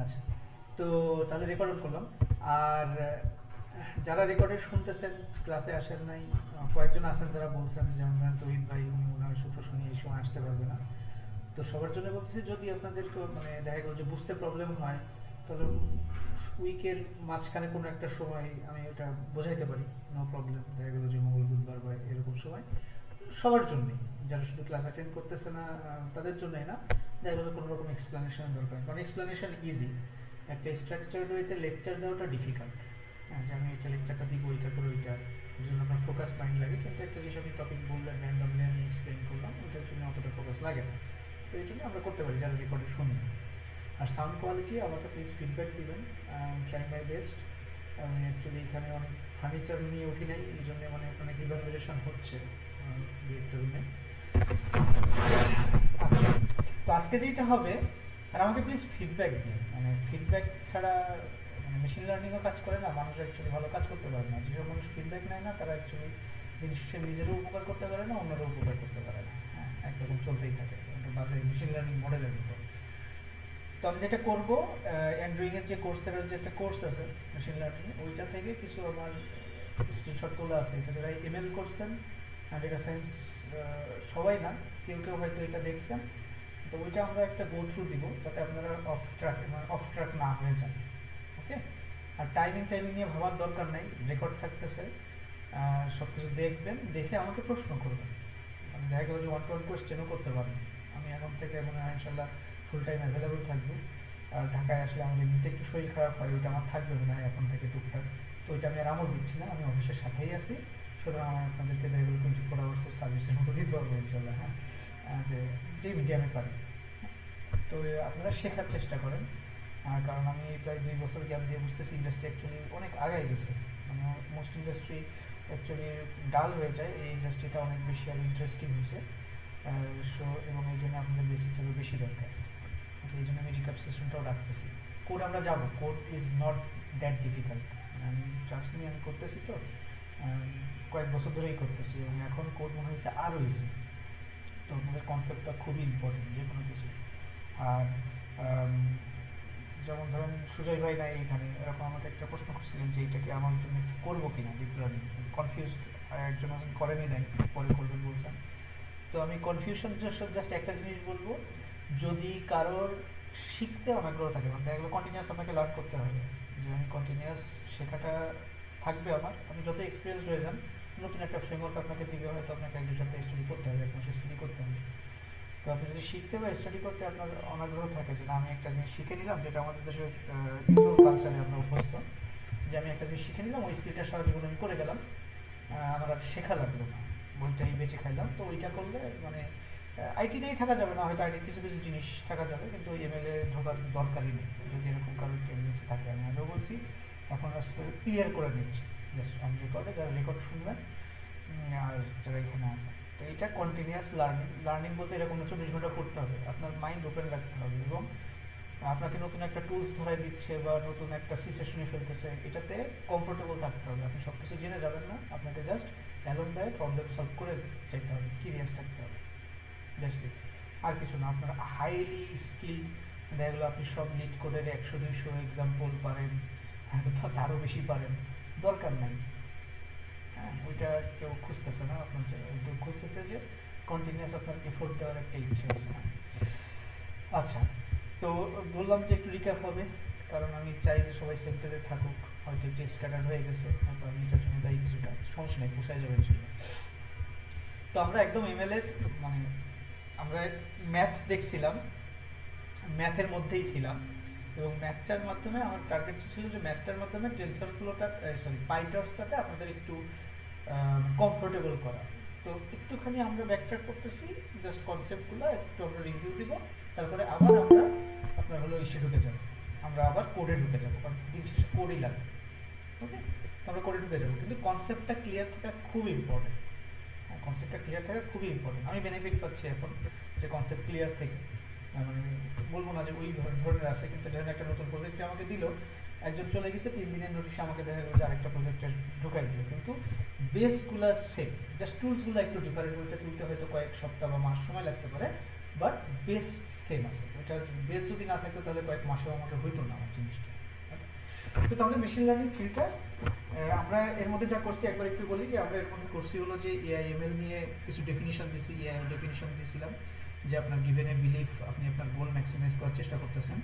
আচ্ছা, তো তাহলে রেকর্ড করলাম। আর যারা রেকর্ডে শুনতেছেন, ক্লাসে আসেন নাই, কয়েকজন আছেন যারা বলছেন, যেমন ধরেন তহিদ ভাই, উনি মনে হয় শুক্র শনি এই সময় আসতে পারবে না। তো সবার জন্য বলতেছি, যদি আপনাদের মানে দেখা গেল যে বুঝতে প্রবলেম হয়, তাহলে উইকের মাঝখানে কোনো একটা সময় আমি ওটা বোঝাইতে পারি, নো প্রবলেম। দেখা গেল যে মঙ্গল বুধবার বা এরকম সময় সবার জন্যই, যারা শুধু ক্লাস অ্যাটেন্ড করতেছে না তাদের জন্যই না, দেখা গেলো কোনো রকম এক্সপ্লেনেশন দরকার, কারণ এক্সপ্লেনেশন ইজি, একটা স্ট্রাকচার ওয়েতে লেকচার দেওয়াটা ডিফিকাল্ট। হ্যাঁ, যে আমি এটা লেকচারটা দিব, ওইটা করে ওইটা, এর জন্য আপনার ফোকাস মাইন্ড লাগে, কিন্তু একটা যেসব টপিক বললেন র্যান্ডমলি আমি এক্সপ্লেন করলাম, ওইটার জন্য অতটা ফোকাস লাগে না। তো এই জন্য আমরা করতে পারি যারা রেকর্ডে শুনি। আর সাউন্ড কোয়ালিটি আমাকে প্লিজ ফিডব্যাক দিবেন, ট্রাই মাই বেস্ট। আমি অ্যাকচুয়ালি এখানে অনেক ফার্নিচার নিয়ে উঠি নাই, এই জন্য মানে অনেক রিভারবেশন হচ্ছে দু একটা রুমে। আচ্ছা, তো আজকে যেটা হবে, আর আমাকে প্লিজ ফিডব্যাক দিন, মানে ফিডব্যাক ছাড়া মানে মেশিন লার্নিংও কাজ করে না, মানুষ অ্যাকচুয়ালি ভালো কাজ করতে পারে না। যেসব মানুষ ফিডব্যাক নেয় না, তারা অ্যাকচুয়ালি দিন শেষে নিজেরও উপকার করতে পারে না, অন্যেরও উপকার করতে পারে না। হ্যাঁ, একরকম চলতেই থাকে, বাসে মেশিন লার্নিং মডেলের মতো। তো আমি যেটা করবো, অ্যান্ড্রয়েড এর যে কোর্সের যে একটা কোর্স আছে মেশিন লার্নিং, ওইটা থেকে কিছু আমার স্ক্রিনশট তোলা আছে। এটা যারা এমএল করছেন আর ডেটা সায়েন্স, সবাই না, কেউ কেউ হয়তো এটা দেখছেন, তো ওইটা আমরা একটা গো থ্রু দিব, যাতে আপনারা অফ ট্র্যাক না হয়ে যান। ওকে। আর টাইমিং টাইমিং নিয়ে ভাবার দরকার নাই, রেকর্ড থাকতেছে, সব কিছু দেখবেন, দেখে আমাকে প্রশ্ন করবেন। আমি দেখা গেলো যে ওয়ান টু ওয়ান কোয়েশ্চেনও করতে পারবেন। আমি এখন থেকে মনে হয় ইনশাল্লাহ ফুল টাইম অ্যাভেলেবল থাকবো। আর ঢাকায় আসলে আমার এমনিতে একটু শরীর খারাপ হয়, ওইটা আমার থাকবে মনে হয় এখন থেকে টুকটাক। তো ওইটা আমি আর আমল দিচ্ছি না, আমি অফিসের সাথেই আছি। সুতরাং আমি আপনাদেরকে দেখা গেলো 24 আওয়ার্সের সার্ভিসের মতো দিতে পারবো ইনশাল্লাহ। হ্যাঁ, যে যে মিডিয়ামে পারি। তো আপনারা শেখার চেষ্টা করেন, কারণ আমি প্রায় 2 বছর গ্যাপ দিয়ে বুঝতেছি ইন্ডাস্ট্রি অ্যাকচুয়ালি অনেক আগায় গেছে। মানে মোস্ট ইন্ডাস্ট্রি অ্যাকচুয়ালি ডাল হয়ে যায়, এই ইন্ডাস্ট্রিটা অনেক বেশি আরও ইন্টারেস্টিং হয়েছে। সো এবং এই জন্য আপনাদের বেসিকটারও বেশি দরকার। এই জন্য আমি রিক্যাপ সেশনটাও রাখতেছি। কোড আমরা যাবো, code is not that difficult. আমি ট্রাস্ট নিয়ে আমি করতেছি তো, কয়েক বছর ধরেই করতেছি, এবং এখন কোড মনে হয়েছে আরও ইজি। তো আপনাদের কনসেপ্টটা খুবই ইম্পর্টেন্ট যে কোনো কিছু। আর যেমন ধরেন সুজয় ভাই নাই এখানে, এরকম আমাকে একটা প্রশ্ন করছিলেন যে এটাকে আমার জন্য করবো কিনা ডিপ লার্নিং, কনফিউজড। একজন আছেন করেনি নাই, পরে করবেন বলছেন। তো আমি কনফিউশন জাস্ট একটা জিনিস বলবো, যদি কারোর শিখতে অনাগ্রহ থাকে, মানে দেখা গেলো কন্টিনিউয়াস আপনাকে লার্ন করতে হবে, যে আমি কন্টিনিউয়াস শেখাটা থাকবে আমার, আপনি যত এক্সপিরিয়েন্স হয়ে যান, নতুন একটা ফ্রেমওয়ার্ক আপনাকে দিবে, হয়তো আপনাকে 1-2 সপ্তাহ স্টাডি করতে হবে, 1 মাস স্টাডি করতে হবে। তো আপনি যদি শিখতে বা স্টাডি করতে আপনার অনাগ্রহ থাকে, যে না আমি একটা জিনিস শিখে নিলাম, যেটা আমাদের দেশের ইউরো কালচারে আমরা অভ্যস্ত, যে আমি একটা জিনিস শিখে নিলাম, ওই স্কিলটা সারা জীবন আমি করে গেলাম, আমার আর শেখা লাগলো না, বইটাই বেঁচে খাইলাম, তো ওইটা করলে মানে আইটিতেই থাকা যাবে না, হয়তো আইটির কিছু কিছু জিনিস থাকা যাবে, কিন্তু ওই এমএলএ ঢোকার দরকারই নেই যদি এরকম কারোর টেন্ডেন্সি থাকে। আমি আগেও বলছি, এখন আসলে ক্লিয়ার করে দিচ্ছি, জাস্ট অন রেকর্ডে যারা রেকর্ড শুনবেন আর যারা এখানে আসেন। তো এটা কন্টিনিউয়াস লার্নিং। লার্নিং বলতে এরকম 24 ঘন্টা করতে হবে, আপনার মাইন্ড ওপেন রাখতে হবে, এবং আপনাকে নতুন একটা টুলস ধরাই দিচ্ছে বা নতুন একটা সিচুয়েশনে ফেলতেছে, এটাতে কমফোর্টেবল থাকতে হবে। আপনি সব কিছু জেনে যাবেন না, আপনাকে জাস্ট অ্যালং দেয় প্রবলেম সলভ করে যেতে হবে, কিরিয়াস থাকতে হবে, দ্যাটস ইট। আর কিছু না। আপনার হাইলি স্কিল্ড, দেখা গেলো আপনি সব লিড কোডের 100-200 এক্সাম্পল পারেন, তারও বেশি পারেন, দরকার নাই। হ্যাঁ, ওইটা কেউ খুঁজতেছে না, আপনার কেউ খুঁজতেছে যে কন্টিনিউয়াস আপনার এফোর্ট দেওয়ার একটা ইচ্ছে আছে। আচ্ছা, তো বললাম যে একটু রিক্যাপ হবে, কারণ আমি চাই যে সবাই সেম পেজে থাকুক। হয়তো একটু স্ক্যাটার্ড হয়ে গেছে, হয়তো আমি এটার জন্য দায়ী কিছুটা, সমস্যা নেই, পোষায় যাবে ছিল। তো আমরা একদম ইমেল এর মানে আমরা ম্যাথ দেখছিলাম, ম্যাথের মধ্যেই ছিলাম, এবং ম্যাথটার মাধ্যমে আমার টার্গেট ছিল যে ম্যাথটার মাধ্যমে টেনসর ফ্লোটা, সরি পাইটর্সটাতে আপনাদের একটু কমফোর্টেবল করা। তো একটুখানি আমরা ব্যাকট্র্যাক করতেছি, জাস্ট কনসেপ্টগুলো একটু আমরা রিভিউ দিব, তারপরে আবার আমরা আপনার হলো ইসে ঢুকে যাব, আমরা আবার কোডে ঢুকে যাব, কারণ দিন শেষে কোডই লাগবে। ওকে, তো আমরা কোডে ঢুকে যাব, কিন্তু কনসেপ্টটা ক্লিয়ার থাকা খুব ইম্পর্টেন্ট। হ্যাঁ, কনসেপ্টটা ক্লিয়ার থাকা খুবই ইম্পর্টেন্ট। আমি বেনিফিট পাচ্ছি এখন যে কনসেপ্ট ক্লিয়ার থেকে, মানে বলবো না যে ওই ধরনের আছে, কিন্তু ধরেন একটা নতুন প্রজেক্টে আমাকে দিল, একজন চলে গেছে, 3 দিনের নোটিশে আমাকে দেখা গেলো যে আরেকটা প্রজেক্টে ঢুকাই দিল, কিন্তু বেসগুলো সেম, জাস্ট টুলসগুলো একটু ডিফারেন্ট, ওইটা তুলতে হয়তো কয়েক সপ্তাহ বা মাস সময় লাগতে পারে, বাট বেস সেম আছে। এটা বেস যদি না থাকতো তাহলে কয়েক মাসেও আমাকে হইতো না আমার জিনিসটা। তো তাহলে মেশিন লার্নিং ফিল্টার আমরা এর মধ্যে যা করছি একবার একটু বলি যে আমরা এর মধ্যে করছি হলো যে এআইএমএল নিয়ে কিছু ডেফিনিশন দিয়েছি। এআই ডেফিনিশন দিয়েছিলাম যে আপনার গিভেন এ বিলিফ আপনি আপনার গোল ম্যাক্সিমাইজ করার চেষ্টা করতেছেন।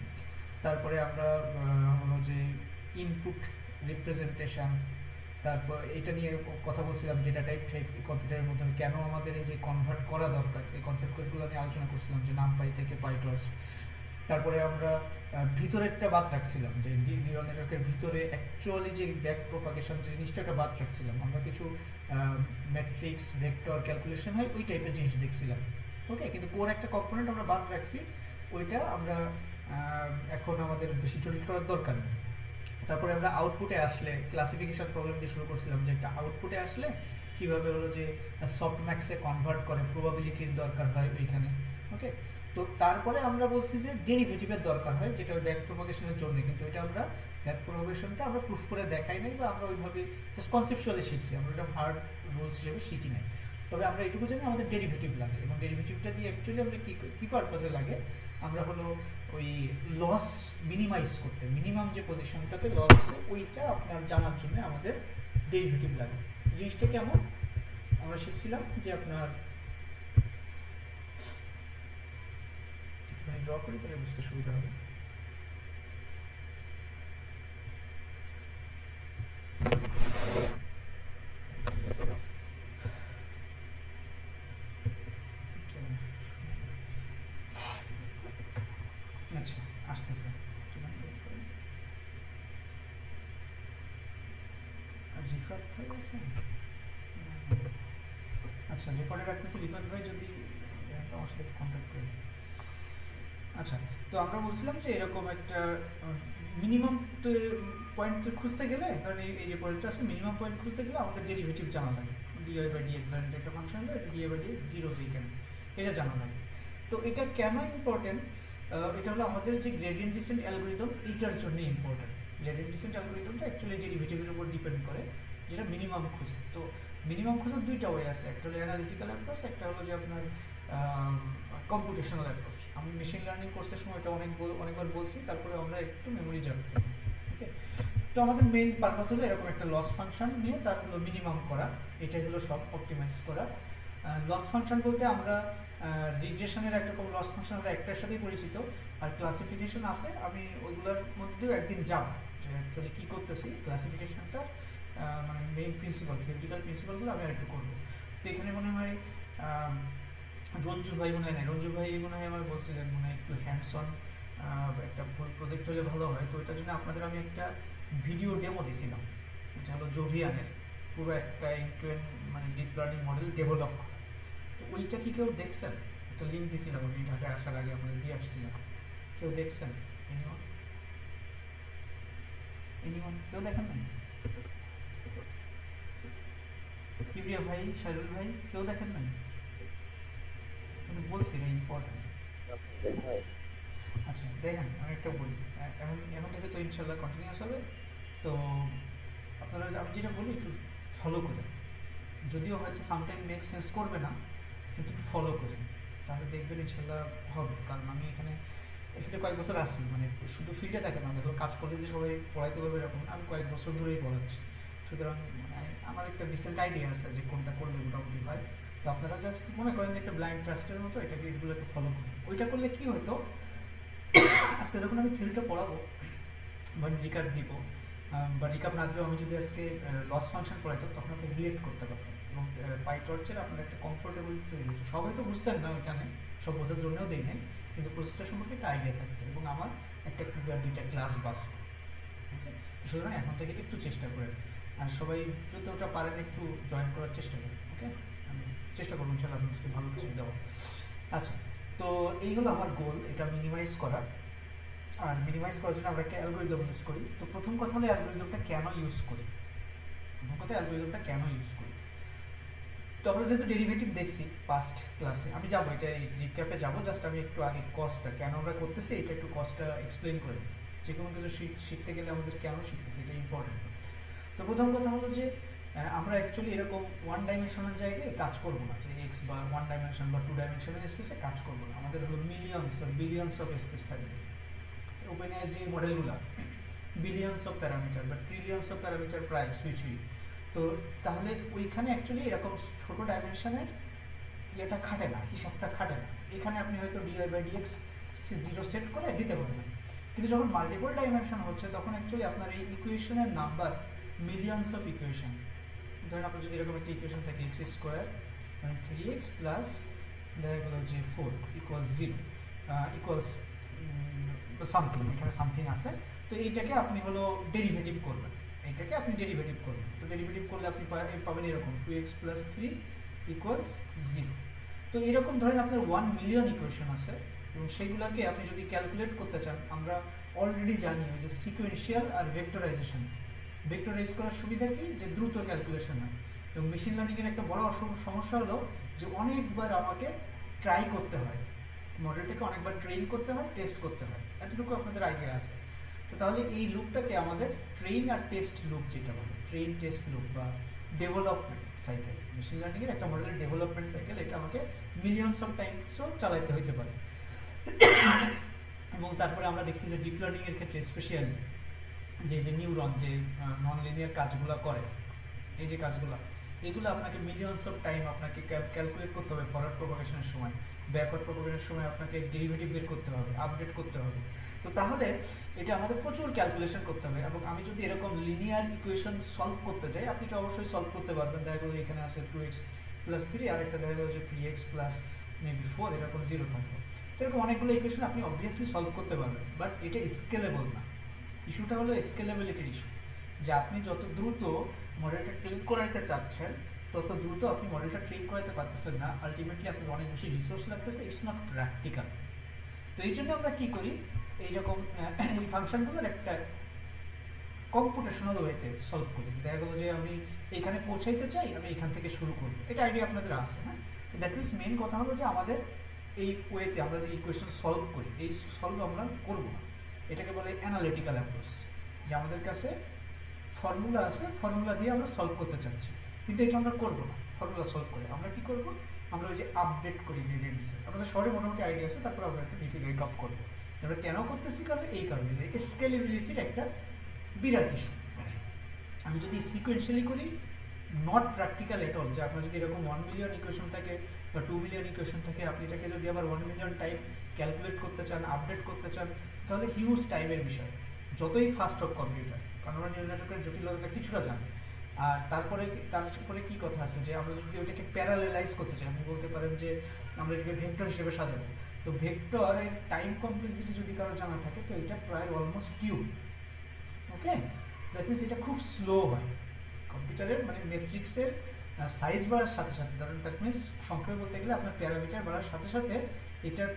তারপরে আমরা হলো যে ইনপুট রিপ্রেজেন্টেশন, তারপর এটা নিয়ে কথা বলছিলাম যেটা টাইপ কম্পিউটারের মধ্যে কেন আমাদের এই যে কনভার্ট করা দরকার এই কনসেপ্টগুলো নিয়ে আলোচনা করছিলাম যে নামপাই থেকে পাইটর্চ। তারপরে আমরা ভিতরেরটা বাদ রাখছিলাম যে নিউরাল নেটওয়ার্কের ভিতরে অ্যাকচুয়ালি যে ব্যাক প্রপাগেশন যে জিনিসটা ওটা বাদ রাখছিলাম। আমরা কিছু ম্যাট্রিক্স ভেক্টর ক্যালকুলেশন হয় ওই টাইপের জিনিস দেখছিলাম। ওকে, কিন্তু কোর একটা কম্পোনেন্ট আমরা বাদ রাখছি, ওইটা আমরা এখন আমাদের বেশি জটিল করার দরকার নেই। তারপরে আমরা আউটপুটে আসলে ক্লাসিফিকেশন প্রবলেম দিয়ে শুরু করছিলাম যে একটা আউটপুটে আসলে কিভাবে হলো যে সফটম্যাক্সে কনভার্ট করে প্রবাবিলিটির দরকার হয় ওইখানে। ওকে, তো তারপরে আমরা বলছি যে ডেরিভেটিভের দরকার হয় যেটা ব্যাক প্রপাগেশনের জন্য, কিন্তু এটা আমরা ব্যাক প্রপাগেশনটা আমরা প্রুফ করে দেখাই নাই বা আমরা ওইভাবে জাস্ট কনসেপচুয়ালি শিখছি, আমরা এটা হার্ড রুলস হিসেবে শিখি নাই। তবে আমরা এটুকু জানি আমাদের ডেরিভেটিভ লাগে এবং ডেরিভেটিভটা দিয়ে অ্যাকচুয়ালি আমরা কী পারপাসে লাগে, আমরা হলো ওই লস মিনিমাইজ করতে, মিনিমাম যে পজিশনটাতে লস আছে ওইটা আপনার জানার জন্য আমাদের ডেরিভেটিভ লাগে। জিনিসটা কেমন আমরা শিখছিলাম যে আপনার ড্র করি তাহলে বুঝতে সুবিধা হবে। আচ্ছা আসতেছে, রিফাত ভাই আছে? আচ্ছা রেকর্ডে রাখতেছি, রিফাত ভাই যদি আমার সাথে কন্ট্যাক্ট করি। আচ্ছা, তো আমরা বলছিলাম যে এরকম একটা মিনিমাম পয়েন্ট খুঁজতে গেলে, কারণ এই যে পয়েন্টটা আছে মিনিমাম পয়েন্ট খুঁজতে গেলে আমাদের ডেরিভেটিভ জানা লাগে। ডিওয়াই বাই ডিএক্স ধরেন একটা ফাংশন হলো, এটা ডিওয়াই বাই ডিএক্স জিরো যেখানে, এটা জানা লাগে। তো এটা কেন ইম্পর্টেন্ট? এটা হলো আমাদের যে গ্রেডিয়েন্ট ডিসেন্ট অ্যালগরিদম এইটার জন্য ইম্পর্টেন্ট। গ্রেডিয়েন্ট ডিসেন্ট অ্যালগরিদমটা অ্যাকচুয়ালি ডেরিভেটিভের উপর ডিপেন্ড করে, যেটা মিনিমাম খুঁজে। তো মিনিমাম খোঁজার দুইটা ওয়ে আছে, একটা হলো অ্যানালিটিক্যাল অ্যাপ্রোচ, একটা হলো যে আপনার কম্পিউটেশনাল অ্যাপ্রোচ। আমি মেশিন লার্নিং কোর্সের সময় এটা অনেকবার বলছি, তারপরে আমরা একটু মেমোরি জানতে হবে। ওকে, তো আমাদের মেইন পারপাস হলো এরকম একটা লস ফাংশন নিয়ে তার হলো মিনিমাম করা, এটাই হলো সব অপটিমাইজ করা। লস ফাংশন বলতে আমরা রিগ্রেশনের একটা লস ফাংশন আমরা একটার সাথেই পরিচিত, আর ক্লাসিফিকেশন আছে, আমি ওইগুলোর মধ্যেও একদিন যাব যে অ্যাকচুয়ালি কী করতেছি ক্লাসিফিকেশনটা, মানে মেইন প্রিন্সিপাল থিওরিটিক্যাল প্রিন্সিপালগুলো আমি আরেকটু করবো। তো এখানে মনে হয় রঞ্জু ভাই মনে হয় না, রঞ্জু ভাই মনে হয় আমার বলছিলেন মনে হয় একটু হ্যান্ডস অন একটা প্রজেক্ট হলে ভালো হয়। তো ওইটার জন্য আপনাদের আমি একটা ভিডিও ডেমো দিয়েছিলাম, এটা হলো জোভিয়ানের পুরো একটা ইন্টুয়েন্ট মানে ডিপ লার্নিং মডেল ডেভেলপ করা। তো ওইটা কি কেউ দেখছেন? একটা লিঙ্ক দিয়েছিলাম আমি ঢাকায় আসার আগে আপনাদের দিয়ে আসছিলাম, কেউ দেখছেন? এনিওয়ান? এনিওয়ান কেউ দেখেন নাই? কিবরিয়া ভাই, শাহরুল ভাই, কেউ দেখেন নাই? কিন্তু বলছি এটা ইম্পর্টেন্ট। আচ্ছা দেখেন, আমি একটা বলি, এখন এখন থেকে তো ইনশাল্লাহ কন্টিনিউয়াস হবে। তো আপনারা আমি যেটা বলি একটু ফলো করেন, যদিও হয়তো সামটাইম মেক সেন্স করবে না, কিন্তু একটু ফলো করেন, তাহলে দেখবেন ইনশাল্লাহ হবে। কারণ আমি এখানে এখানে কয়েক বছর আসি, মানে শুধু ফিল্ডে থাকে না, দেখো কাজ করলে যে সবাই পড়াইতে পারবে এরকম, আমি কয়েক বছর ধরেই পড়াচ্ছি। সুতরাং মানে আমার একটা ডিসেন্ট আইডিয়া আছে যে কোনটা করলে মোটামুটি হয়। তো আপনারা জাস্ট মনে করেন যে একটা ব্লাইন্ড ট্রাস্টের মতো এটাকে এগুলোকে ফলো করুন। ওইটা করলে কি হতো, আজকে যখন আমি থিওরিটা পড়াবো বা রিকাপ দিব বা রিকাপ না দিলেও আমি যদি আজকে লস ফাংশন পড়াইতাম তখন আপনি রিলেট করতে পারতেন এবং পাই টর্চের আপনার একটা কমফোর্টেবল তৈরি হতো। সবাই তো বুঝতেন না ওইখানে, সব বোঝার জন্যও দেই নাই, কিন্তু প্রসেসটা সম্পর্কে একটা আইডিয়া থাকতো এবং আমার একটা দুইটা ক্লাস বাস। ওকে, সুতরাং এখন থেকে একটু চেষ্টা করেন, আর সবাই যদি ওটা পারেন একটু জয়েন করার চেষ্টা করেন। ওকে, আমি চেষ্টা করবো ইনশাআল্লাহ আপনাদেরকে ভালো কিছু দেওয়া। আচ্ছা, তো এই হলো আমার গোল, এটা মিনিমাইজ করা। আর মিনিমাইজ করার জন্য আমরা একটা অ্যালগরিদম ইউজ করি। তো প্রথম কথা হলো অ্যালগরিদমটা কেন ইউজ করি, প্রথম কথা অ্যালগরিদমটা কেন ইউজ করি। তো আমরা যেহেতু ডেরিভেটিভ দেখছি ফার্স্ট ক্লাসে, আমি যাবো এটা রিক্যাপে যাবো, জাস্ট আমি একটু আগে কস্টটা কেন আমরা করতেছি এটা একটু কস্টটা এক্সপ্লেন করে, যে কোনো কিছু শিখতে গেলে আমাদের কেন শিখতেছি এটা ইম্পর্টেন্ট। তো প্রথম কথা হলো যে আমরা অ্যাকচুয়ালি এরকম ওয়ান ডাইমেনশনাল জায়গায় কাজ করব না, যে এক্স বা ওয়ান ডাইমেনশন বা টু ডাইমেনশনাল স্পেসে কাজ করব না। আমাদের হলো millions or billions of speech থাকবে। ওপেনের যে মডেলগুলো বিলিয়নস অফ প্যারামিটার বা ট্রিলিয়নস অফ প্যারামিটার প্রায় সুইচুই, তো তাহলে ওইখানে অ্যাকচুয়ালি এরকম ছোট ডাইমেনশনের ইয়েটা খাটে না, হিসাবটা খাটে না। এখানে আপনি হয়তো D I by D X zero set করে দিতে পারবেন, কিন্তু যখন মাল্টিপল ডাইমেনশন হচ্ছে তখন অ্যাকচুয়ালি আপনার এই ইকুয়েশনের নাম্বার মিলিয়নস অফ ইকুয়েশন। ধরেন আপনার যদি এরকম একটা ইকুয়েশন থাকে এক্স স্কোয়ার মানে 3x প্লাস দেখা গেল যে 4 ইকুয়ালস 0 ইকুয়ালস সামথিং, এখানে সামথিং আছে। তো এইটাকে আপনি হলো ডেরিভেটিভ করবেন, এইটাকে আপনি ডেরিভেটিভ করবেন। তো ডেরিভেটিভ করলে আপনি পাবেন এরকম 2x প্লাস 3 ইকুয়ালস 0। তো এরকম ধরেন আপনার 1 মিলিয়ন ইকুয়েশন আছে, এবং সেইগুলোকে আপনি যদি ক্যালকুলেট করতে চান, আমরা অলরেডি জানি যে সিকোয়েন্সিয়াল আর ভেক্টরাইজেশন। ভেক্টরাইজ করার সুবিধা কি, যে দ্রুত ক্যালকুলেশন হয়। এবং মেশিন লার্নিং এর একটা বড় সমস্যা হলো যে অনেকবার আমাকে ট্রাই করতে হয়, মডেলটাকে অনেকবার ট্রেন করতে হয়, টেস্ট করতে হয়। এতটুকু আপনাদের আইডিয়া আছে। তো তাহলে এই লুপটাকে আমাদের ট্রেন আর টেস্ট লুপ যেটা বলে, ট্রেন টেস্ট লুপ বা ডেভেলপমেন্ট সাইকেল, মেশিন লার্নিং এর একটা মডেলের ডেভেলপমেন্ট সাইকেল, এটা আমাকে মিলিয়নস অফ টাইমসও চালাতে হতে পারে। এবং তারপরে আমরা দেখছি যে ডিপ লার্নিং এর ক্ষেত্রে স্পেশালি যে নিউরন যে নন লিনিয়ার কাজগুলো করে, এই যে কাজগুলো, এগুলো আপনাকে মিলিয়নস অফ টাইম আপনাকে ক্যালকুলেট করতে হবে। ফরওয়ার্ড প্রপাগেশনের সময়, ব্যাকওয়ার্ড প্রপাগেশনের সময় আপনাকে ডেরিভেটিভ বের করতে হবে, আপডেট করতে হবে। তো তাহলে এটা আমাদের প্রচুর ক্যালকুলেশন করতে হবে। এবং আমি যদি এরকম লিনিয়ার ইকুয়েশন সলভ করতে যাই, আপনি তো অবশ্যই সলভ করতে পারবেন। দেখা গেলো এখানে আছে 2x প্লাস 3, আর একটা দেখা গেলো যে 3x প্লাস মেবি 4, এরকম 0 থাকবে। তো এরকম অনেকগুলো ইকুয়েশন আপনি অবভিয়াসলি সলভ করতে পারবেন, বাট এটা স্কেলেবল না। ইস্যুটা হলো স্কেলেবিলিটির ইস্যু, যে আপনি যত দ্রুত মডেলটা ট্রেন করাতে চাচ্ছেন তত দ্রুত আপনি মডেলটা ট্রেন করাতে পারতেছেন না। আলটিমেটলি আপনার অনেক বেশি রিসোর্স লাগতেছে, ইটস নট প্র্যাকটিক্যাল। তো এই জন্য আমরা কি করি, এইরকম এই ফাংশনগুলোর একটা কম্পিউটেশনাল ওয়েতে সলভ করি। দেখা গেলো যে আমি এখানে পৌঁছাইতে চাই, আমি এখান থেকে শুরু করবো, এটা আইডিয়া আপনাদের আছে। হ্যাঁ, দ্যাট মিনস মেইন কথা হলো যে আমাদের এই ওয়েতে আমরা যে ইকুয়েশন সলভ করি, এই সলভ আমরা করবো না। এটাকে বলে অ্যানালিটিক্যাল অ্যাপ্রোচ, যে আমাদের কাছে ফর্মুলা আছে, ফর্মুলা দিয়ে আমরা সলভ করতে চাচ্ছি, কিন্তু এটা আমরা করবো না। ফর্মুলা সলভ করে আমরা কি করবো, আমরা ওই যে আপডেট করি গ্রেডিয়েন্ট ডিসেন্ট। আমাদের শহরে মোটামুটি আইডিয়া আছে, তারপর আমরা একটা ডিপি রেক আপ করবো। আমরা কেন করতেছি, কারণ এই কারণে যে স্কেলেবিলিটির একটা বিরাট ইস্যু। আমি যদি সিকোয়েন্সিয়ালি করি, নট প্র্যাকটিক্যাল এট অল। যে আপনার যদি এরকম 1 মিলিয়ন ইকুয়েশন থাকে বা 2 মিলিয়ন ইকুয়েশন থাকে, আপনি এটাকে যদি আবার 1 মিলিয়ন টাইম ক্যালকুলেট করতে চান, আপডেট করতে চান, তাহলে হিউজ টাইমের বিষয়, যতই ফাস্ট হোক কম্পিউটার। কারণ আমরা নিউরাল নেটওয়ার্কের জটিলতা কিছুটা জানি। আর তারপরে কি কথা আছে, যে আমরা যদি ওইটাকে প্যারালেলাইজ করতে চাই, আপনি বলতে পারেন যে আমরা এটাকে ভেক্টর হিসেবে সাজাবো। তো ভেক্টরের টাইম কমপ্লেক্সিটি যদি কারো জানা থাকে, তো এটা প্রায় almost cube. Okay, that means এটা খুব স্লো হয় কম্পিউটারের, মানে মেট্রিক্সের সাইজ বাড়ার সাথে সাথে। ধরেন দ্যাট মিনস সংক্ষেপে বলতে গেলে আপনার প্যারামিটার বাড়ার সাথে সাথে এটার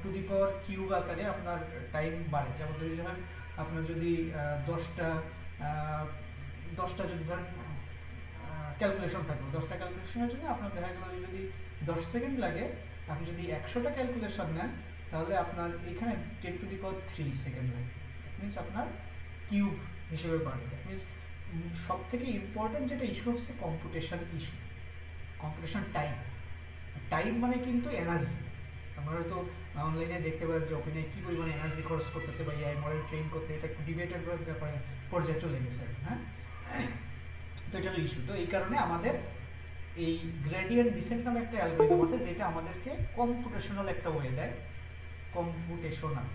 টু দি পাওয়ার কিউব আকারে আপনার টাইম বাড়ে। যেমন ধরে যেমন আপনার যদি 10টা যদি ধরেন ক্যালকুলেশন থাকবে, 10টা ক্যালকুলেশনের জন্য আপনার দেখা গেল যদি 10 সেকেন্ড লাগে, আপনি যদি 100টা ক্যালকুলেশন নেন, তাহলে আপনার এখানে 10 টু দি পাওয়ার 3 সেকেন্ড লাগে। মিনস আপনার কিউব হিসেবে বাড়ে। দ্যাট মিনস সব থেকে ইম্পর্টেন্ট যেটা ইস্যু হচ্ছে computation issue, computation time. Time মানে কিন্তু এনার্জি। আমরা হয়তো অনলাইনে দেখতে পারেন যে ওখানে কী পরিমাণে এনার্জি খরচ করতেছে বা এআই মডেল ট্রেন করতে, এটা একটু ডিবেটের ব্যাপারে পর্যায়ে চলে গেছে। হ্যাঁ, তো এটা হলো ইস্যু। তো এই কারণে আমাদের এই গ্রেডিয়েন্ট ডিসেন্ট নামে একটা অ্যালগরিদম আছে, যেটা আমাদেরকে কম্পিউটেশনাল একটা ওয়ে দেয়, কম্পিউটেশনাল।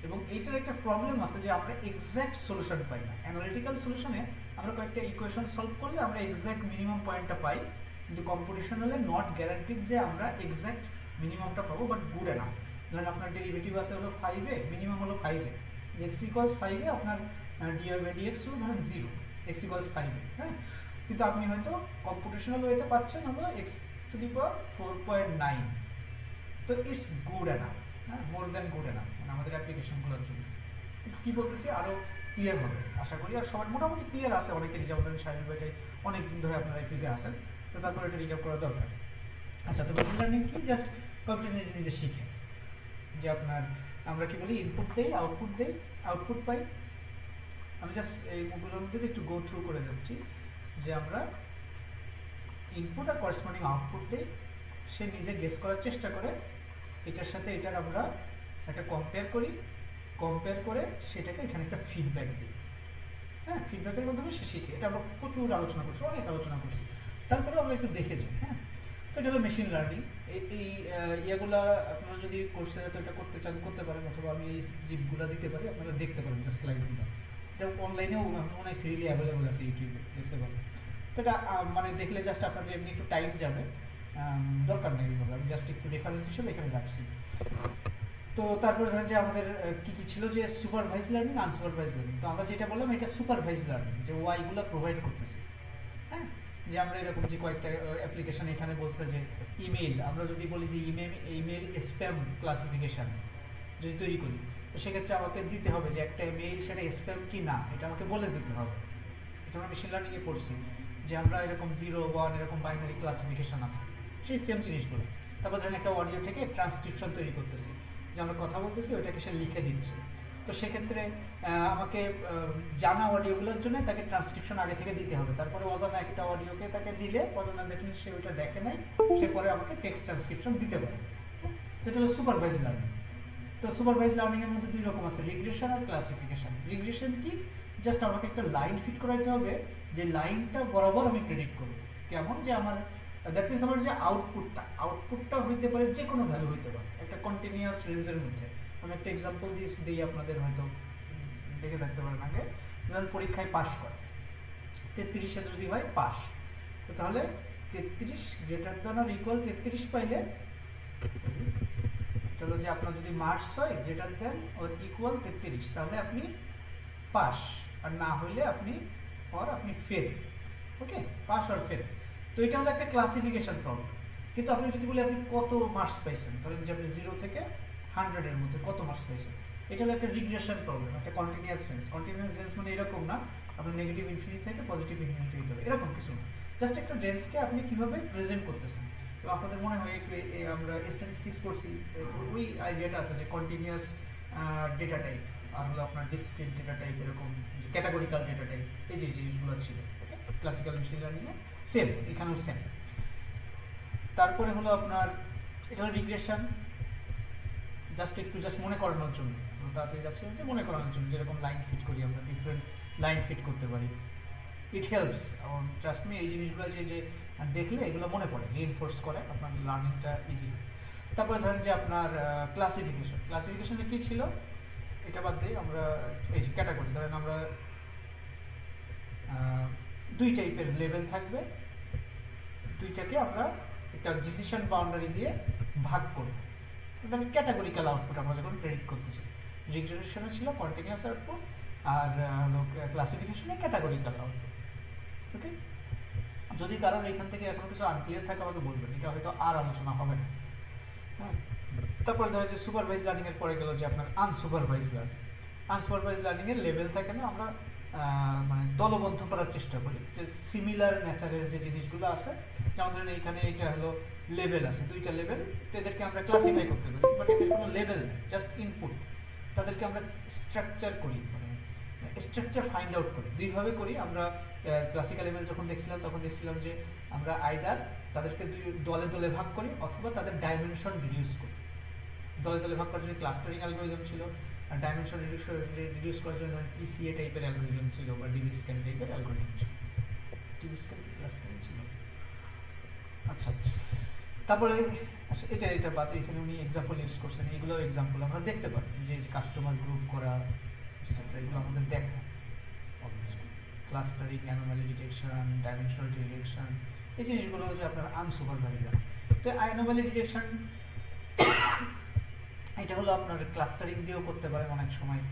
এবং এইটার একটা প্রবলেম আছে যে আমরা এক্স্যাক্ট সলিউশন পাই না। অ্যানালিটিক্যাল সলিউশনে আমরা কয়েকটা ইকুয়েশন সলভ করলে আমরা এক্স্যাক্ট মিনিমাম পয়েন্টটা পাই, কিন্তু কম্পিউটেশনালে নট গ্যারান্টিড যে আমরা এক্স্যাক্ট মিনিমামটা পাবো, বাট গুড এনাফ। ধরেন আপনার ডেরিভেটিভ আছে হলো 5a, মিনিমাম হলো 5a, x ইকুয়ালস 5a, আপনার dx হলো ধরেন 0, x ইকুয়ালস 5a। হ্যাঁ, কিন্তু আপনি হয়তো কম্পিউটেশনাল ওয়েতে পাচ্ছেন হলো x টু দি পাওয়ার 4.9। তো ইটস গুড এনাফ, হ্যাঁ, মোর দ্যান গুড এনাফ আমাদের অ্যাপ্লিকেশনগুলোর জন্য। কি বলতেছি আরও ক্লিয়ার হবে আশা করি। আর সবার মোটামুটি ক্লিয়ার আছে অনেকেরই, যেমন সাহেব ভাইকে অনেক দিন ধরে আপনারা এপিতে আসেন, তো তারপরে এটা রিক্যাপ করা দরকার। আচ্ছা, তো মেশিন লার্নিং কি, জাস্ট কম্পিউটার নিজে নিজে শিখে, যে আপনার আমরা কি বলি ইনপুট দেই, আউটপুট পাই, আমি জাস্ট এইগুলোর মধ্যে একটু গো থ্রু করে যাচ্ছি যে আমরা ইনপুট আর করেসপন্ডিং আউটপুট দিই, সে নিজে গেস করার চেষ্টা করে, এটার সাথে এটার আমরা একটা কম্পেয়ার করে সেটাকে এখানে একটা ফিডব্যাক দিই। হ্যাঁ, ফিডব্যাকের মাধ্যমে সে শিখে। এটা আমরা প্রচুর আলোচনা করছি, অনেক আলোচনা করছি, তারপরে আমরা একটু দেখে যাই। হ্যাঁ, তো এটা হলো মেশিন লার্নিং। এই ইয়েগুলা আপনারা যদি কোর্সে তো এটা করতে চান করতে পারেন, অথবা আমি এই জিপগুলো দিতে পারি, আপনারা দেখতে পারেন জাস্ট স্লাইডগুলো। এটা অনলাইনেও মনে হয় ফ্রিলি অ্যাভেলেবল আছে, ইউটিউবে দেখতে পারেন। তো এটা মানে দেখলে জাস্ট আপনাদের এমনি একটু টাইম যাবে, দরকার নেই এইভাবে, আমি জাস্ট একটু রেফারেন্স হিসেবে এখানে রাখছি। তো তারপরে ধরেন যে আমাদের কি কি ছিল, যে সুপারভাইজ লার্নিং, আনসুপারভাইজ লার্নিং। তো আমরা যেটা বললাম এটা সুপারভাইজ লার্নিং, যে ওয়াইগুলো প্রোভাইড করতেছে। হ্যাঁ, যে আমরা এরকম যে কয়েকটা অ্যাপ্লিকেশন এখানে বলছে যে ইমেল, আমরা যদি বলি যে ইমেল স্প্যাম ক্লাসিফিকেশন যদি তৈরি করি, তো সেক্ষেত্রে আমাকে দিতে হবে যে একটা মেইল সেটা স্প্যাম কি না, এটা আমাকে বলে দিতে হবে। এটা আমরা মেশিন লার্নিংয়ে পড়ছি যে আমরা এরকম 0, 1 এরকম বাইনারি ক্লাসিফিকেশন আছে, সেই সেম জিনিসগুলো। তারপর ধরেন একটা অডিও থেকে ট্রান্সক্রিপশন তৈরি করতেছি, যে আমরা কথা বলতেছি ওইটাকে সে লিখে দিচ্ছে। তো সেক্ষেত্রে আমাকে জানা অডিওগুলোর জন্য তাকে ট্রান্সক্রিপশন আগে থেকে দিতে হবে, তারপরে অজানা একটা অডিওকে তাকে দিলে অজানা দেখলে সে ওইটা দেখে নাই, সে পরে আমাকে টেক্সট ট্রান্সক্রিপশন দিতে পারে। এটা হলো সুপারভাইজ লার্নিং। তো সুপারভাইজ লার্নিং এর মধ্যে দুই রকম আছে, রিগ্রেশন আর ক্লাসিফিকেশন। রিগ্রেশন কি, জাস্ট আমাকে একটা লাইন ফিট করাইতে হবে, যে লাইনটা বরাবর আমি প্রেডিক্ট করব। কেমন, যে আমার দ্যাট মিনস আমার যে আউটপুটটা হইতে পারে যে কোনো ভ্যালু হইতে পারে একটা কন্টিনিউয়াস রেঞ্জের মধ্যে। আমি একটা এক্সাম্পল দিই আপনাদের, হয়তো দেখে থাকতে পারেন আগে। ধরেন পরীক্ষায় পাস করে 33 যদি হয় পাস, তো তাহলে 33 গ্রেটার দ্যান অর ইকুয়াল 33 পাইলে, চলো যে আপনার যদি মার্কস হয় গ্রেটার দ্যান অর ইকুয়াল 33, তাহলে আপনি পাস, আর না হইলে আপনি ফেল। ওকে, পাস আর ফেল। তো এটা হলো একটা ক্লাসিফিকেশন প্রবলেম। কিন্তু আপনি যদি বলি আপনি কত মার্কস পাইছেন, ধরেন যে আপনি 0 থেকে 100 এর মধ্যে কত মার্কস পাইছেন, এটা হলো একটা রিগ্রেশন প্রবলেম, একটা কন্টিনিউয়াস রেঞ্জ। কন্টিনিউয়াস রেঞ্জ মানে এরকম না আপনি নেগেটিভ ইনফিনিটি থেকে পজিটিভ ইনফিনিটি হতে হবে, এরকম কিছু না। জাস্ট একটা রেঞ্জকে আপনি কিভাবে প্রেজেন্ট করতেছেন। তো আপনাদের মনে হয় একটু আমরা স্ট্যাটিস্টিক্স পড়ছি, ওই আইডিয়াটা আছে যে কন্টিনিউয়াস ডেটা টাইপ, আর হলো আপনার ডিসক্রিট ডেটা টাইপ, এরকম ক্যাটাগরিক্যাল ডেটা টাইপ, এই যে জিনিসগুলো ছিল ক্লাসিক্যাল মেশিন লার্নিংয়ে, সেম এখানেও সেম। তারপরে হলো আপনার এটা হলো রিগ্রেশন, জাস্ট মনে করানোর জন্য, তাড়াতাড়ি যাচ্ছে যে মনে করানোর জন্য, যেরকম লাইন ফিট করি আমরা, ডিফারেন্ট লাইন ফিট করতে পারি। ইট হেল্পস, ট্রাস্ট মি, এই জিনিসগুলো যে দেখলে এগুলো মনে পড়ে, রিইনফোর্স করে, আপনার লার্নিংটা ইজি। তারপরে ধরেন যে আপনার ক্লাসিফিকেশনে কি ছিল, এটা বাদ দিয়ে আমরা এই যে ক্যাটাগরি, ধরেন আমরা দুই টাইপের লেভেল থাকবে, দুইটাকে আমরা একটা ডিসিশন বাউন্ডারি দিয়ে ভাগ করব। মানে ক্যাটাগরিক্যাল আউটপুট আমরা যখন প্রেডিক্ট করতেছি, রিগ্রেশনে ছিল কন্টিনিউয়াস আউটপুট, আর ক্লাসিফিকেশনে ক্যাটাগরিক্যাল আউটপুট। ওকে, যদি কারোর এখান থেকে এখন কিছু আনক্লিয়ার থাকে আমাকে বলবেন, এটা হয়তো আর আলোচনা হবে না। হ্যাঁ, তারপরে ধরো যে সুপারভাইজ লার্নিং এর পরে গেল যে আপনার আনসুপারভাইজ লার্নিং। আনসুপারভাইজ লার্নিং এর লেভেল থাকে না, আমরা মানে দলবদ্ধ করার চেষ্টা করি, যে সিমিলার নেচারের যে জিনিসগুলো আছে, যেমন ধরেন এইখানে এটা হলো লেভেল আছে, দুইটা লেভেল, তো এদেরকে আমরা ক্লাসিফাই করতে পারি, বাট এদের কোনো লেভেল নেই, জাস্ট ইনপুট। তাদেরকে আমরা স্ট্রাকচার করি, মানে স্ট্রাকচার ফাইন্ড আউট করি, দুইভাবে করি আমরা। ক্লাসিক্যাল এমএল যখন দেখছিলাম তখন দেখছিলাম যে আমরা আইদার তাদেরকে দলে দলে ভাগ করি, অথবা তাদের ডাইমেনশন রিডিউস করি। দলে দলে ভাগ করার জন্য ক্লাস্টারিং অ্যালগরিদম ছিল, আর ডাইমেনশন রিডিউস করার জন্য পিসিএ টাইপের অ্যালগরিদম ছিল, বা ডিবি স্ক্যান টাইপের অ্যালগরিদম ছিল। ডিবি স্ক্যান ক্লাস্টারিং ছিল। আচ্ছা, তারপরে এটা বাদ, এখানে উনি এক্সাম্পল ইউজ করছেন, এগুলো এক্সাম্পল আমরা দেখতে পারি, যে কাস্টমার গ্রুপ করা এটসেট্রা, এগুলো আমাদের দেখা। Clustering, anomaly detection, dimensional detection, এই জিনিসগুলো হচ্ছে আপনার আনসুপারভাইজড। তো অ্যানোমালি ডিটেকশন এটা হলো আপনার ক্লাস্টারিং দিয়েও করতে পারেন অনেক সময়।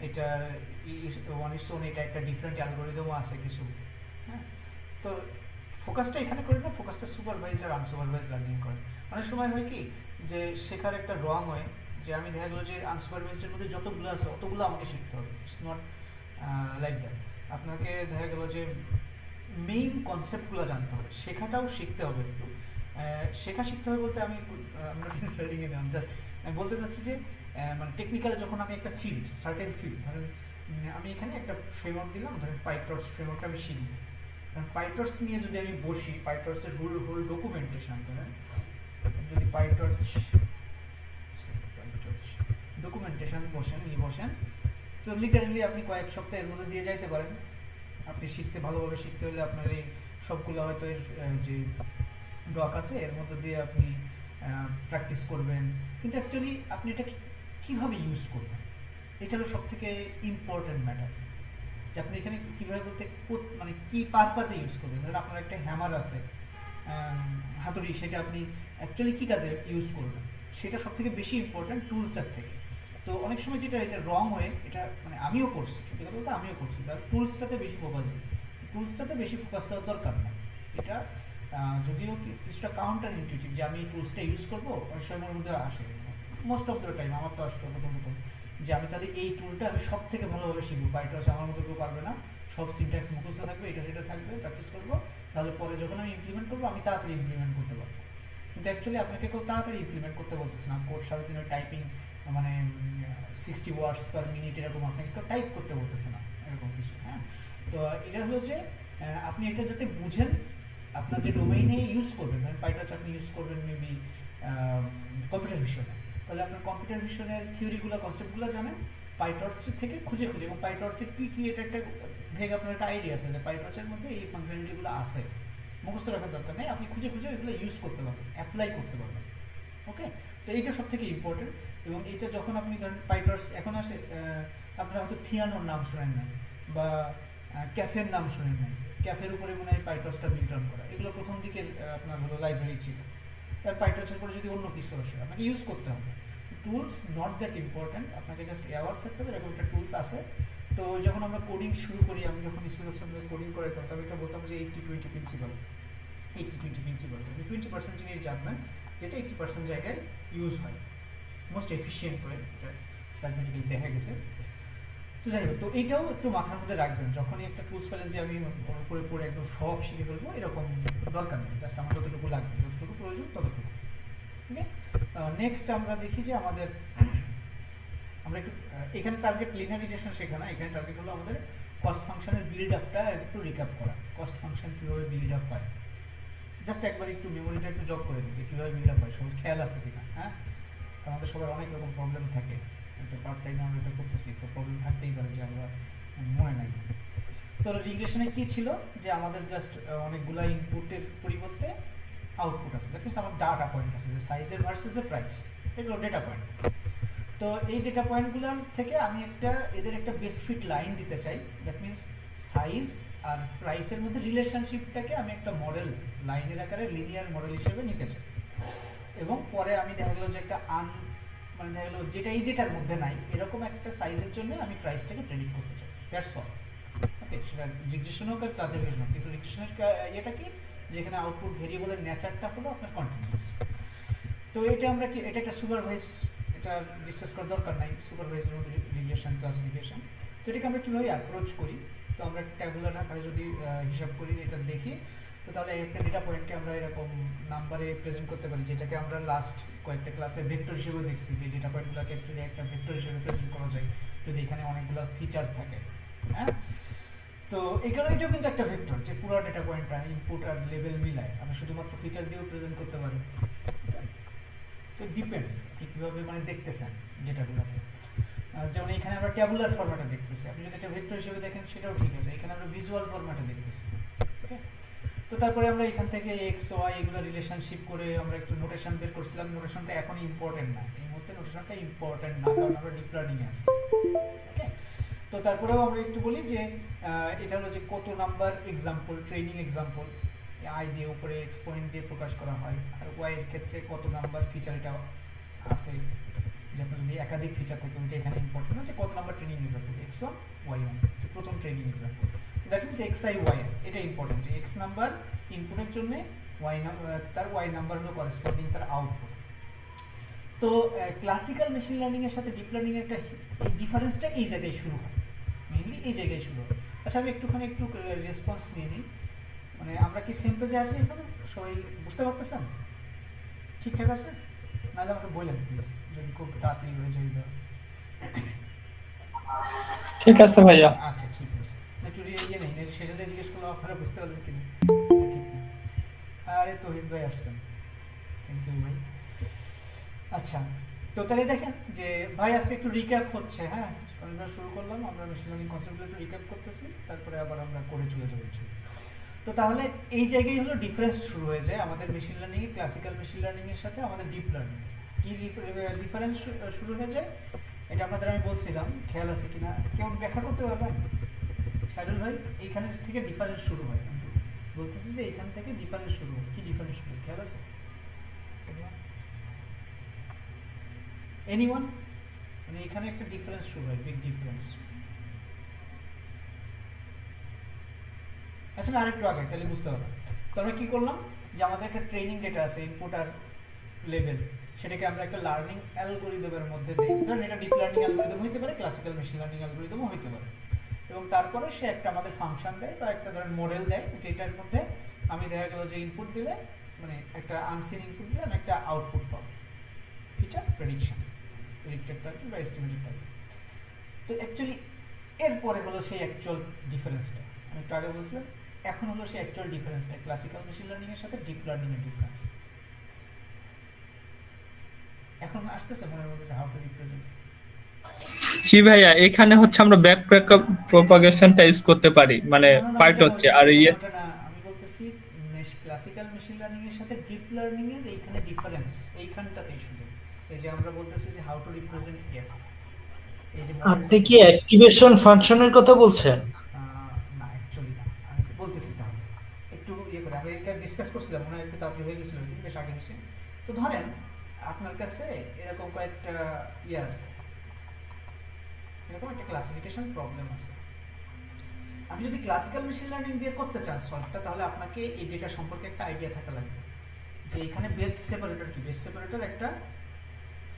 এটা এটা একটা ডিফারেন্ট অ্যালগরিদমও আছে কিছু। হ্যাঁ, তো ফোকাসটা এখানে করি না, ফোকাসটা সুপারভাইজ আর আনসুপারভাইজ লার্নিং করে। অনেক সময় হয় কি যে শেখার একটা রং হয়, যে আমি দেখা গেলো যে আনসুপারভাইজের মধ্যে যতগুলো আছে অতগুলো আমাকে শিখতে হবে, ইটস নট লাইক দ্যাট। আপনাকে দেখা গেলো যে মেইন কনসেপ্টগুলো জানতে হবে, শেখাটাও শিখতে হবে একটু। শিখতে হবে বলতে আমি জাস্ট আমি বলতে চাচ্ছি যে মানে টেকনিক্যাল, যখন আমি একটা ফিল্ড, সার্টেন ফিল্ড, ধরেন আমি এখানে একটা ফ্রেমওয়ার্ক দিলাম, ধরেন পাইটর্চ ফ্রেমওয়ার্কটা আমি শিখব। কারণ পাইটর্চ নিয়ে যদি আমি বসি, পাইটর্চের হোল ডকুমেন্টেশন, ধরেন যদি পাইটর্চ ডকুমেন্টেশন বসেন, তো লিটারালি আপনি কয়েক সপ্তাহের মধ্যে দিয়ে যাইতে পারেন। আপনি ভালোভাবে শিখতে হলে আপনার এই সবগুলো হয়তো এর যে ডক আছে এর মধ্যে দিয়ে আপনি প্র্যাকটিস করবেন, কিন্তু অ্যাকচুয়ালি আপনি এটা কীভাবে ইউজ করবেন এটা হলো সব থেকে ইম্পর্টেন্ট ম্যাটার। যে আপনি এখানে কীভাবে বলতে মানে কী পারপাসে ইউজ করবেন। ধরেন আপনার একটা হ্যামার আছে, হাতুড়ি, সেটা আপনি অ্যাকচুয়ালি কী কাজে ইউজ করবেন সেটা সব থেকে বেশি ইম্পর্টেন্ট টুলসটার থেকে। তো অনেক সময় যেটা এটা রং হয়ে, এটা মানে আমিও করছি, সত্যি কথা বলতে আমিও করছি, যার টুলসটাতে বেশি ফোকাস দিই। টুলসটাতে বেশি ফোকাস দেওয়ার দরকার নেই। এটা যদিও কিছুটা কাউন্টার ইনটিউটিভ যে আমি এই টুলসটা ইউজ করবো, অনেক সময়ের মধ্যে আসে, মোস্ট অফ দ্য টাইম আমার তো আসতো প্রথম যে আমি তাহলে এই টুলটা আমি সব থেকে ভালোভাবে শিখবো, বাইটা হচ্ছে আমার মতো কেউ পারবে না, সব সিনট্যাক্স মুখস্থ থাকবে, এটা সেটা থাকবে, প্র্যাকটিস করবো, তাহলে পরে যখন আমি ইমপ্লিমেন্ট করবো আমি তাড়াতাড়ি ইমপ্লিমেন্ট করতে পারবো। কিন্তু অ্যাকচুয়ালি আপনাকে কেউ তাড়াতাড়ি ইমপ্লিমেন্ট করতে বলতেছে না, কোড সারাদিনের টাইপিং মানে 60 ওয়ার্ডস পার মিনিট এরকম আপনাকে কেউ টাইপ করতে বলতেছে না, এরকম কিছু। হ্যাঁ, তো এটা হলো যে আপনি এটা যাতে বুঝেন, আপনার যে ডোমেইনে ইউজ করবেন, ধরেন পাইটর্চ আপনি ইউজ করবেন মেবি কম্পিউটার ভিশনে, তাহলে আপনার কম্পিউটার ভিশনের থিওরিগুলো, কনসেপ্টগুলো জানেন পাইটর্চ থেকে খুঁজে এবং পাইটর্চের কী এটা একটা ভেগ আপনার একটা আইডিয়া আছে যে পাইটর্চের মধ্যে এই ফাংশনালিটিগুলো আছে, মুখস্থ রাখার দরকার নেই, আপনি খুঁজে এগুলো ইউজ করতে পারবেন, অ্যাপ্লাই করতে পারবেন। ওকে, তো এইটা সব থেকে ইম্পর্টেন্ট। এবং এইটা যখন আপনি ধরেন পাইটর্চ এখন আসে, আপনারা হয়তো থিয়ানোর নাম শোনেন নাই বা ক্যাফের নাম শোনেন নাই, ক্যাফের উপরে মনে হয় পাইটর্চটা বিল্ড অন করা, এগুলো প্রথম দিকের আপনার হলো লাইব্রেরি ছিল। তার পাইটর্চের পরে যদি অন্য কিছু আসে আপনাকে ইউজ করতে হবে। টুলস নট দ্যাট ইম্পর্টেন্ট, আপনাকে জাস্ট অ্যাওয়ার থাকতে হবে এরকম একটা টুলস আছে। তো যখন আমরা কোডিং শুরু করি, আমি যখন স্কুলের সামনে কোডিং করাইতাম, তবে এটা বলতাম যে 80-20 প্রিন্সিপাল। 80-20 প্রিন্সিপাল, আপনি 20% জিনিস জানবেন যেটা 80% জায়গায় ইউজ হয় মোস্ট এফিসিয়েন্ট ওয়ে, এটা প্র্যাকটিক্যালি দেখা গেছে। তো যাই হোক, তো এইটাও একটু মাথার মধ্যে রাখবেন, যখনই একটা টুলস পেলেন যে আমি পড়ে একদম সব শিখে ফেলবো এরকম দরকার নেই, জাস্ট আমার যতটুকু লাগবে, যতটুকু প্রয়োজন ততটুকু। ঠিক আছে, নেক্সট আমরা দেখি যে আমরা একটু এখানে টার্গেট লিনিয়ার রিগ্রেশন শেখা না, এখানে টার্গেট হলো আমাদের কস্ট ফাংশনের বিল্ড আপটা একটু রিক্যাপ করা, কস্ট ফাংশন কীভাবে বিল্ড আপ হয়, জাস্ট একবার একটু মেমোরিটা একটু জব করে দিতে কীভাবে বিল্ড আপ হয়, সবার খেয়াল আছে কিনা। হ্যাঁ, আমাদের সবার অনেক রকম প্রবলেম থাকে, একটা পার্ট টাইম আমরা এটা করতেছি, তো প্রবলেম থাকতেই পারে যে আমরা মনে নাই। তো রিগ্রেশনে কী ছিল যে আমাদের জাস্ট অনেকগুলো ইনপুটের পরিবর্তে আউটপুট আছে, দ্যাট মিনস আমার ডাটা পয়েন্ট আছে যে সাইজের ভার্সেস এর প্রাইস, এগুলো ডেটা পয়েন্ট। তো এই ডেটা পয়েন্টগুলোর থেকে আমি এদের একটা বেস্ট ফিট লাইন দিতে চাই, দ্যাট মিনস সাইজ আর প্রাইসের মধ্যে রিলেশনশিপটাকে আমি একটা মডেল লাইনের আকারে লিনিয়ার মডেল হিসেবে নিতে চাই। এবং পরে আমি দেখা গেলো যে একটা মানে দেখা গেলো যেটা এই ডেটার মধ্যে নাই এরকম একটা সাইজের জন্য আমি প্রাইসটাকে প্রেডিক্ট করতে চাই, দ্যাটস অল। ওকে, সেটা রিগ্রেশন হোক আর ক্লাসিফিকেশন হোক, কিন্তু রিগ্রেশনের এটা কি, যেখানে আউটপুট ভেরিয়েবলের নেচারটা হলো আপনার কন্টিনিউয়াস। তো এটা আমরা কি, এটা একটা সুপারভাইজ, এটা ডিসকাস করার দরকার নাই, সুপারভাইজের মধ্যে রিগ্রেশন ক্লাসিফিকেশন। তো এটাকে আমরা কীভাবে অ্যাপ্রোচ করি, তো আমরা ট্যাবুলার আকারে যদি হিসাব করি, এটা দেখি, তো তাহলে একটা ডেটা পয়েন্টকে আমরা এরকম নাম্বারে প্রেজেন্ট করতে পারি, যেটাকে আমরা লাস্ট কয়েকটা ক্লাসে ভেক্টর হিসেবে দেখছি, যে ডেটা পয়েন্টগুলোকে অ্যাকচুয়ালি একটা ভেক্টর হিসেবে প্রেজেন্ট করা যায় যদি এখানে অনেকগুলো ফিচার থাকে। হ্যাঁ, তো এটাও কিন্তু একটা ভেক্টর, যে পুরো ডেটা পয়েন্টটা ইনপুট আর লেভেল মিলায় আমি শুধুমাত্র ফিচার দিয়েও প্রেজেন্ট করতে পারি। তো ডিপেন্ডস আপনি কীভাবে মানে দেখতেছেন ডেটাগুলোকে। যেমন এখানে আমরা ট্যাবুলার ফরম্যাটে দেখতেছি, আপনি যদি একটা ভেক্টর হিসেবে দেখেন সেটাও ঠিক আছে, এখানে আমরা ভিজুয়াল ফরম্যাটে দেখতেছি। ওকে, তো তারপরে আমরা এখান থেকে এক্স ওয়াই এগুলো রিলেশনশিপ করে আমরা একটু নোটেশন বের করছিলাম। নোটেশনটা এখন ইম্পর্টেন্ট না, এই মুহূর্তে নোটেশনটা ইম্পর্টেন্ট না, কারণ আমরা ডিপ লার্নিংয়ে আছি। ওকে, তো তারপরেও আমরা একটু বলি যে এটা হলো যে কত number example, training example I দিয়ে উপরে এক্সপোনেন্ট দিয়ে প্রকাশ করা হয়, আর ওয়াই এর ক্ষেত্রে কত নাম্বার ফিচার এটা আছে, যেমন যদি একাধিক ফিচার থাকে ওইটা এখানে ইম্পর্টেন্ট না, যে কত number training example x1 y1, প্রথম training example, that means xi y, এটা ইম্পর্টেন্ট যে x নাম্বার ইনপুটের জন্য y নাম্বার, তার y নাম্বার হলো করেসপন্ডিং তার আউটপুট। তো ক্লাসিক্যাল মেশিন লার্নিং এর সাথে ডিপ লার্নিং এর একটা এই ডিফারেন্সটা এই জায়গায় শুরু হয়, মেইনলি এই জায়গায় শুরু হয়। আচ্ছা, আমি একটু রেসপন্স নিয়ে নিই, মানে আমরা কি সেম পেজে আছি এখানে, সবাই বুঝতে পারতেছেন ঠিকঠাক আছে? নাহলে আমাকে বললেন প্লিজ, যদি খুব তাড়াতাড়ি হয়ে যায়। ঠিক আছে ভাইয়া। আচ্ছা ঠিক আছে, একটু ইয়ে নেই শেষে যে জিজ্ঞেস করলাম আপনারা বুঝতে পারবেন কিনা ঠিক নেই। আরে তহিদ ভাই আসছেন, থ্যাংক ইউ ভাই। আচ্ছা, তো তাহলে দেখেন যে ভাই আজকে একটু রিক্যাপ হচ্ছে, হ্যাঁ আমরা শুরু করলাম, আমরা মেশিন লার্নিং কনসেপ্টগুলো একটু রিক্যাপ করতেছি, তারপরে আবার আমরা করে চলে যাবো। তো তাহলে এই জায়গায় হলো ডিফারেন্স শুরু হয়ে যায় আমাদের মেশিন লার্নিং এ, ক্লাসিক্যাল মেশিন লার্নিং এর সাথে আমাদের ডিপ লার্নিং। কি ডিফারেন্স শুরু হয়ে যায় এটা আপনাদের আমি বলছিলাম, খেয়াল আছে কিনা কেউ ব্যাখ্যা করতে পারবেন? শাহরুল ভাই, এইখান থেকে ডিফারেন্স শুরু হয়, আমি বলতেছি যে এইখান থেকে ডিফারেন্স শুরু হয়, কি ডিফারেন্স শুরু হয় খেয়াল আছে? এনিওয়ান? মানে এখানে একটা ডিফারেন্স শুরু হয়, বিগ ডিফারেন্স। আসলে আরেকটু আগে তাহলে বুঝতে হবে। তো আমরা কি করলাম যে আমাদের একটা ট্রেনিং ডেটা আছে, ইনপুট আর লেভেল, সেটাকে আমরা একটা লার্নিং অ্যালগরিদমের মধ্যে দিই। ধরেন এটা ডিপ লার্নিং অ্যালগরিদম হতে পারে, ক্লাসিক্যাল মেশিন লার্নিং অ্যালগরিদমও হতে পারে। এবং তারপরে সে একটা আমাদের ফাংশন দেয় বা একটা ধরেন মডেল দেয়, যেটার মধ্যে আমি দেখা গেল যে ইনপুট দিলে, মানে একটা আনসিন ইনপুট দিলে আমি একটা আউটপুট পাবো, ফিচার প্রেডিকশন, প্রেডিক্টেড টার্গেট বা এস্টিমেটেড টার্গেট। তো অ্যাকচুয়ালি এরপরে হলো সেই অ্যাকচুয়াল ডিফারেন্সটা, আমি একটু আগে বলছিলাম, এখন হলো সেই অ্যাকচুয়াল ডিফারেন্সটা ক্লাসিক্যাল মেশিন লার্নিং এর সাথে ডিপ লার্নিং এর ডিফারেন্স। এখন আসতেছে মনের মধ্যে হাউ টু রিপ্রেজেন্ট। জি ভাইয়া, এখানে হচ্ছে আমরা ব্যাক প্রপাগেশনটা ইউজ করতে পারি, মানে না না না, পার্ট ওইটা না হচ্ছে ওইটা না আর ওইটা না ইয়ে। ওইটা না, আমি বলতেছি ক্লাসিক্যাল মেশিন লার্নিং এর সাথে ডিপ লার্নিং এর এইখানে ডিফারেন্স, এইখানটাতেই শুধু। এই যে আমরা বলতেছি যে হাউ টু রিপ্রেজেন্ট এফ, এই যে আপনি মডেলটা কি কিভাবে, অ্যাক্টিভেশন ফাংশনের কথা বলছেন? না অ্যাকচুয়ালি না, আমি বলতেছি তাহলে একটু ইয়ে করে, আমরা এটা ডিসকাস করছিলাম মনে হয় একটু তাড়াতাড়ি হয়ে গেছিল, বেশ আগে হয়েছে। তো ধরেন আপনার কাছে এরকম কয়েকটা ইয়ে আছে, এরকম একটা ক্লাসিফিকেশন প্রবলেম আছে। আপনি যদি ক্লাসিক্যাল মেশিন লার্নিং দিয়ে করতে চান সলভটা, তাহলে আপনাকে এই ডেটা সম্পর্কে একটা আইডিয়া থাকা লাগবে যে এখানে বেস্ট সেপারেটর কি। বেস্ট সেপারেটর একটা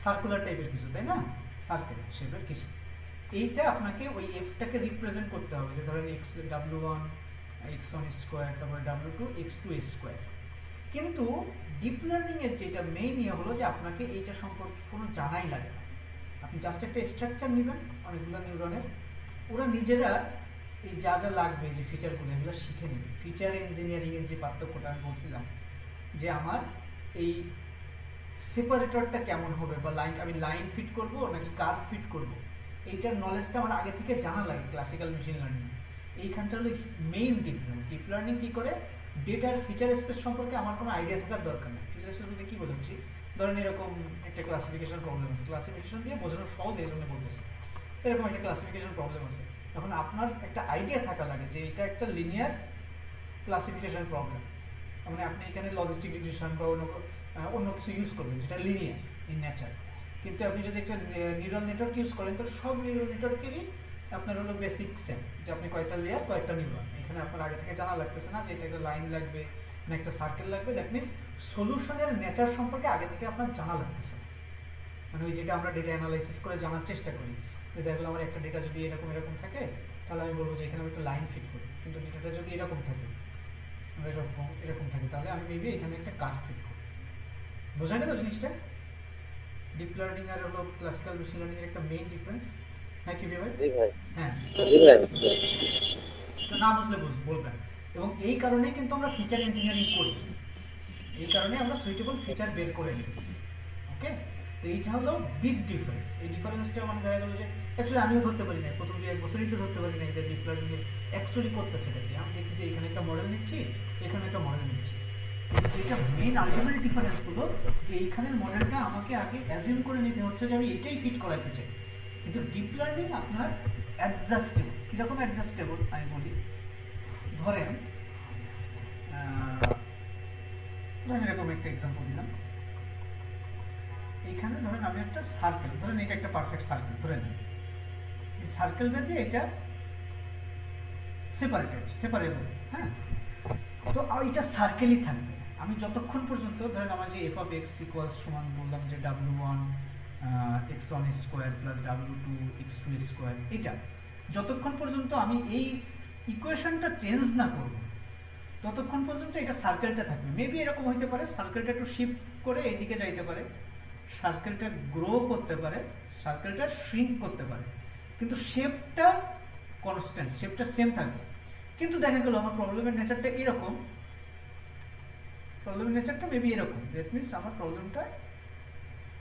সার্কুলার টাইপের কিছু, তাই না? সার্কেল শেপের কিছু। এইটা আপনাকে ওই এফটাকে রিপ্রেজেন্ট করতে হবে, যে ধরেন X W one X one square, তারপরে W two X two square. কিন্তু ডিপ লার্নিং এর যেটা মেইন ইয়ে হলো যে আপনাকে এইটা সম্পর্কে কোনো জানাই লাগে না। আপনি জাস্ট একটা স্ট্রাকচার নেবেন অনেকগুলো নিউরনের, ওরা নিজেরা এই যা যা লাগবে যে ফিচারগুলো এগুলো শিখে নেবে। ফিচার ইঞ্জিনিয়ারিং এর যে পার্থক্যটা আমি বলছিলাম, যে আমার এই সেপারেটরটা কেমন হবে, বা লাইন আমি লাইন ফিট করব নাকি কার্ভ ফিট করব, এইটার নলেজটা আমার আগে থেকে জানা লাগে ক্লাসিক্যাল মেশিন লার্নিং। এইখানটা হলো মেইন ডিফারেন্স। ডিপ লার্নিং কি করে, ডেটার ফিচার স্পেস সম্পর্কে আমার কোনো আইডিয়া থাকার দরকার নেই। ফিচার স্পেস বলতে কি বোঝাচ্ছি, ধরেন এরকম একটা ক্লাসিফিকেশন প্রবলেম আছে, ক্লাসিফিকেশন দিয়ে বোঝানো সহজ এই জন্য বলতেছি। এরকম একটা ক্লাসিফিকেশন প্রবলেম আছে, তখন আপনার একটা আইডিয়া থাকা লাগে যে এটা একটা লিনিয়ার ক্লাসিফিকেশন প্রবলেম। মানে আপনি এখানে লজিস্টিক রিগ্রেশন বা অন্য কিছু ইউজ করবেন যেটা লিনিয়ার ইন নেচার। কিন্তু আপনি যদি একটা নিউরাল নেটওয়ার্ক ইউজ করেন, তো সব নিউরাল নেটওয়ার্কেরই আপনার হলো বেসিক সেম, যে আপনি কয়েকটা লেয়ার কয়েকটা নিউরন, এখানে আপনার আগে থেকে জানা লাগতেছে না যে এটা একটা লাইন লাগবে না একটা সার্কেল লাগবে। দ্যাট মিনস সলিউশনের নেচার সম্পর্কে আগে থেকে আপনার জানা লাগতেছে। মানে ওই যেটা আমরা ডেটা অ্যানালাইসিস করে জানার চেষ্টা করি, যে দেখলো আমার একটা ডেটা যদি এরকম এরকম থাকে, তাহলে আমি বলবো যে এখানে আমি একটা লাইন ফিট করি। কিন্তু ডেটাটা যদি এরকম থাকে, এরকম এরকম থাকে, তাহলে আমি মেবি এখানে একটা কার্ভ ফিট করি। বোঝা গেল জিনিসটা? ডিপ লার্নিং আর হলো ক্লাসিক্যাল মেশিন লার্নিং এর একটা মেইন ডিফারেন্স। হ্যাঁ কি ভাই? জি ভাই। হ্যাঁ, জি ভাই। তো না বুঝলে বলবেন। এবং এই কারণেই কিন্তু আমরা ফিচার ইঞ্জিনিয়ারিং করি, এই কারণে আমরা সুইটেবল ফিচার বের করে নিই। ওকে, তো এইটা হলো বিগ ডিফারেন্স। এই ডিফারেন্সটা মানে দেখা গেল যে অ্যাকচুয়ালি আমিও ধরতে পারি না, প্রথম 2-1 বছরই তো ধরতে পারি না যে ডিপ লার্নিং এর অ্যাকচুয়ালি করতেছে কি। আমি দেখছি এখানে একটা মডেল নিচ্ছি, এখানে একটা মডেল নিচ্ছি, কিন্তু এটা মেইন আলটিমেট ডিফারেন্স হলো যে এইখানের মডেলটা আমাকে আগে অ্যাজিউম করে নিতে হচ্ছে যে আমি এটাই ফিট করাতে চাই। কিন্তু ডিপ লার্নিং আপনার অ্যাডজাস্টেবল। কীরকম অ্যাডজাস্টেবল আমি বলি, ধরেন ধরেন এরকম একটা এক্সাম্পল দিলাম। এইখানে ধরেন আমি একটা সার্কেল, ধরেন এটা একটা পারফেক্ট সার্কেল ধরেন, এই সার্কেলটা দিয়ে এটা সেপারেবল, হ্যাঁ। তো এটা সার্কেলই থাকবে। আমি যতক্ষণ পর্যন্ত ধরেন আমার যে এফ অফ এক্স ইকুয়ালস সমান বললাম যে W one X one square plus W two X two square, এটা যতক্ষণ পর্যন্ত আমি এই ইকুয়েশনটা চেঞ্জ না করব, ততক্ষণ পর্যন্ত এটা সার্কেলটা থাকবে। মেবি এরকম হইতে পারে সার্কেলটা একটু শিফট করে এইদিকে যাইতে পারে, সার্কেলটা গ্রো করতে পারে, সার্কেলটা শ্রিঙ্ক করতে পারে, কিন্তু শেপটা কনস্ট্যান্ট, শেপটা সেম থাকবে। কিন্তু দেখা গেল আমার প্রবলেমের নেচারটা এরকম, প্রবলেমের নেচারটা মেবি এরকম, দ্যাট মিনস আমার প্রবলেমটা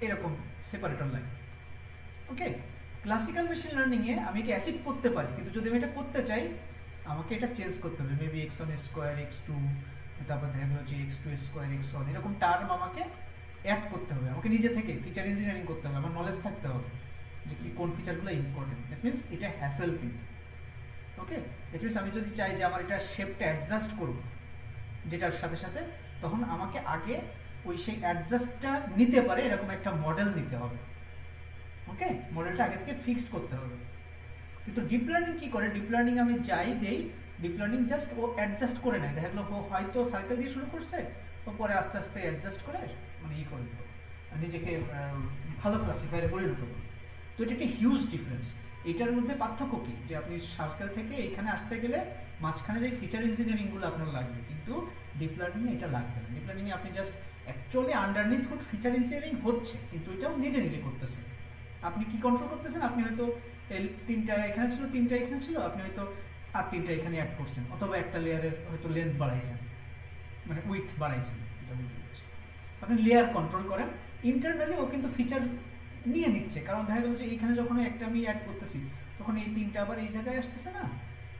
এরকম সেপারেটর লাগে। ওকে, ক্লাসিক্যাল মেশিন লার্নিং এ আমি এটা অ্যাসিড করতে পারি, কিন্তু যদি আমি এটা করতে চাই আমাকে এটা চেঞ্জ করতে হবে, মেবি x1 স্কয়ার x2, তারপর দেখা গেল যে x2 স্কয়ার x1, এরকম টার্ম আমাকে অ্যাড করতে হবে, আমাকে নিজে থেকে ফিচার ইঞ্জিনিয়ারিং করতে হবে, আমার নলেজ থাকতে হবে যে কি কোন ফিচারগুলো ইম্পর্টেন্ট। দ্যাট মিনস এটা হ্যাসেল কিন্তু। ওকে, দ্যাট মিনস আমি যদি চাই যে আমার এটা শেপটা অ্যাডজাস্ট করব যেটার সাথে সাথে, তখন আমাকে আগে ওই সেই অ্যাডজাস্টটা নিতে পারে এরকম একটা মডেল নিতে হবে। ওকে, মডেলটা আগে থেকে ফিক্সড করতে হবে। কিন্তু ডিপ লার্নিং কি করে, ডিপ লার্নিং আমি যাই দেই, ডিপ লার্নিং জাস্ট ও অ্যাডজাস্ট করে নেয়। দেখা গেলো ও হয়তো সার্কেল দিয়ে শুরু করছে, ও পরে আস্তে আস্তে অ্যাডজাস্ট করে মানে ই করে দিল, নিজেকে ভালো ক্লাসিফায়ারে পরিণত করবে। তো এটা একটা হিউজ ডিফারেন্স। এটার মধ্যে পার্থক্য কি, যে আপনি সার্কেল থেকে এখানে আসতে গেলে মাঝখানের এই ফিচার ইঞ্জিনিয়ারিংগুলো আপনার লাগবে, কিন্তু ডিপ লার্নিংয়ে এটা লাগবে না। ডিপ লার্নিংয়ে আপনি just actually underneath foot feature engineering হচ্ছে, কিন্তু এটাও নিজে নিজে করতেছেন। আপনি কি কন্ট্রোল করতেছেন, আপনি হয়তো এই তিনটা এখানে ছিল, তিনটা এখানে ছিল, আপনি হয়তো আর তিনটা এখানে অ্যাড করছেন, অথবা একটা লেয়ারের হয়তো লেন্থ বাড়াইছেন, মানে উইথ বাড়াইছেন, এটা বলতে চাচ্ছি। আপনি লেয়ার কন্ট্রোল করেন, ইন্টারনালি ও কিন্তু ফিচার নিয়ে নিচ্ছে, কারণ দেখা গেল যে এখানে যখন একটা আমি অ্যাড করতেছি তখন এই তিনটা আবার এই জায়গায় আসতেছে না,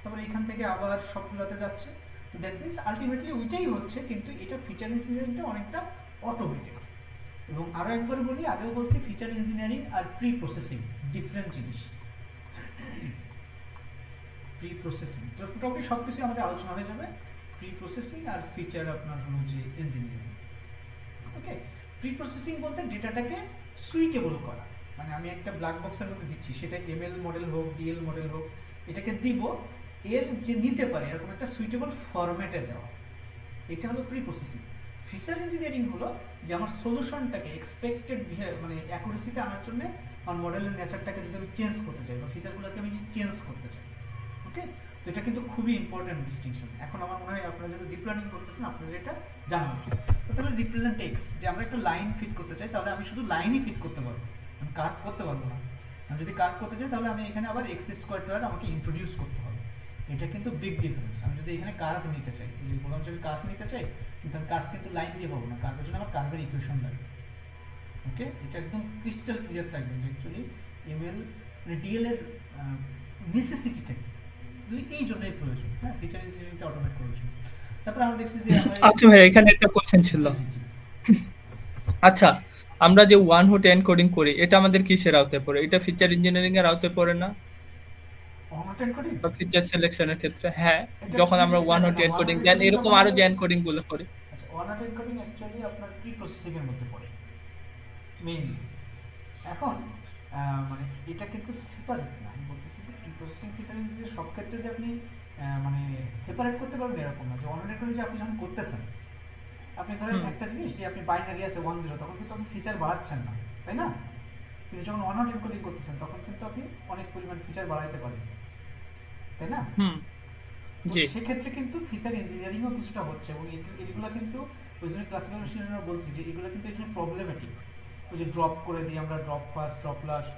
তারপরে এখান থেকে আবার সবগুলোতে যাচ্ছে। তো দ্যাট মিনস আলটিমেটলি ওইটাই হচ্ছে, কিন্তু এটা ফিচার ইঞ্জিনিয়ারিংটা অনেকটা অটোমেটেড। এবং আরো একবার বলি, আগেও বলছি ফিচার ইঞ্জিনিয়ারিং আর প্রি প্রসেসিং ডিফারেন্ট জিনিস। প্রি প্রসেসিং তো মোটামুটি সব কিছু আমাদের আলোচনা হয়ে যাবে, প্রি প্রসেসিং আর ফিচার আপনার হলো যে ইঞ্জিনিয়ারিং। ওকে, প্রি প্রসেসিং বলতে ডেটাটাকে সুইটেবল করা, মানে আমি একটা ব্ল্যাক বক্সের মধ্যে দিচ্ছি, সেটা এমএল মডেল হোক ডিএল মডেল হোক, এটাকে দিব, এর যে নিতে পারে এরকম একটা সুইটেবল ফরম্যাটে দেওয়া, এটা হলো প্রি প্রসেসিং। ফিচার ইঞ্জিনিয়ারিং হলো যে আমার সলিউশনটাকে এক্সপেক্টেড মানে অ্যাকুরেসিতে আনার জন্য আমার মডেলের নেচারটাকে যদি আমি চেঞ্জ করতে চাই বা ফিচারগুলোকে আমি চেঞ্জ করতে চাই। ওকে, তো এটা কিন্তু খুবই ইম্পর্টেন্ট ডিস্টিংশন। এখন আমার মনে হয় আপনারা যদি ডিপ লার্নিং করতেছেন আপনাদের এটা জানা উচিত। তো তাহলে রিপ্রেজেন্ট এক্স, যে আমরা একটা লাইন ফিট করতে চাই, তাহলে আমি শুধু লাইনই ফিট করতে পারবো, আমি কার্ভ করতে পারবো না। আমি যদি কার্ভ করতে চাই তাহলে আমি এখানে আবার এক্স স্কোয়ার আমাকে ইন্ট্রোডিউস করতে হবে। এটা কিন্তু বিগ ডিফারেন্স। আমি যদি এখানে কার্ভ নিতে চাই, যে বললাম যে আমি কার্ভ নিতে চাই, কিন্তু আমি কার্ভ কিন্তু লাইন দিয়ে পাবো না, কার্ভের জন্য আমার কার্ভের ইকুয়েশন লাগবে। ওকে, এটা একদম ক্রিস্টাল ক্লিয়ার থাকবে যে অ্যাকচুয়ালি এমএল মানে ডিএল এর নেসেসিটিটা এই জন্যই প্রয়োজন। হ্যাঁ, ফিচার ইঞ্জিনিয়ারিংটা অটোমেট করার জন্য। তারপর আমরা দেখছি যে আচ্ছা ভাই, এখানে একটা কোশ্চেন ছিল। আচ্ছা, আমরা যে 1 হট এনকোডিং করি, এটা আমাদের কিসের আওতায় পড়ে? এটা ফিচার ইঞ্জিনিয়ারিং এর আওতায় পড়ে না? অনটেন করি বা ফিচার সিলেকশনের ক্ষেত্রে? হ্যাঁ, যখন আমরা 1 হট এনকোডিং দেন, এরকম আরো যে এনকোডিং গুলো করি। আচ্ছা, অনটেন কোডিং অ্যাকচুয়ালি আপনার প্রি প্রসেসিং এর মধ্যে পড়ে মেইনলি। এখন মানে এটা কিন্তু সেপারেট না, আমি বলতেছি যে প্রি প্রসেসিং ফিচার ইঞ্জিনিয়ারিং সব ক্ষেত্রে যে আপনি মানে সেপারেট করতে পারবেন এরকম না। যে অনটেন কোডিং যে আপনি যখন করতেছেন, আপনি ধরেন একটা জিনিস যে আপনি বাইনারি আছে 1 0, তখন কিন্তু আপনি ফিচার বাড়াচ্ছেন না, তাই না? কিন্তু যখন অন এনকোডিং করতেছেন তখন কিন্তু আপনি অনেক পরিমাণ ফিচার বাড়াইতে পারেন, তাই না? জি, সেক্ষেত্রে কিন্তু ফিচার ইঞ্জিনিয়ারিংও কিছুটা হচ্ছে, এবং এগুলো কিন্তু ওই জন্য ক্লাসিক্যাল মেশিন লার্নিং বলছি যে এগুলো কিন্তু এই জন্য প্রবলেমেটিক। ওই যে ড্রপ করে দিই আমরা, drop first drop last,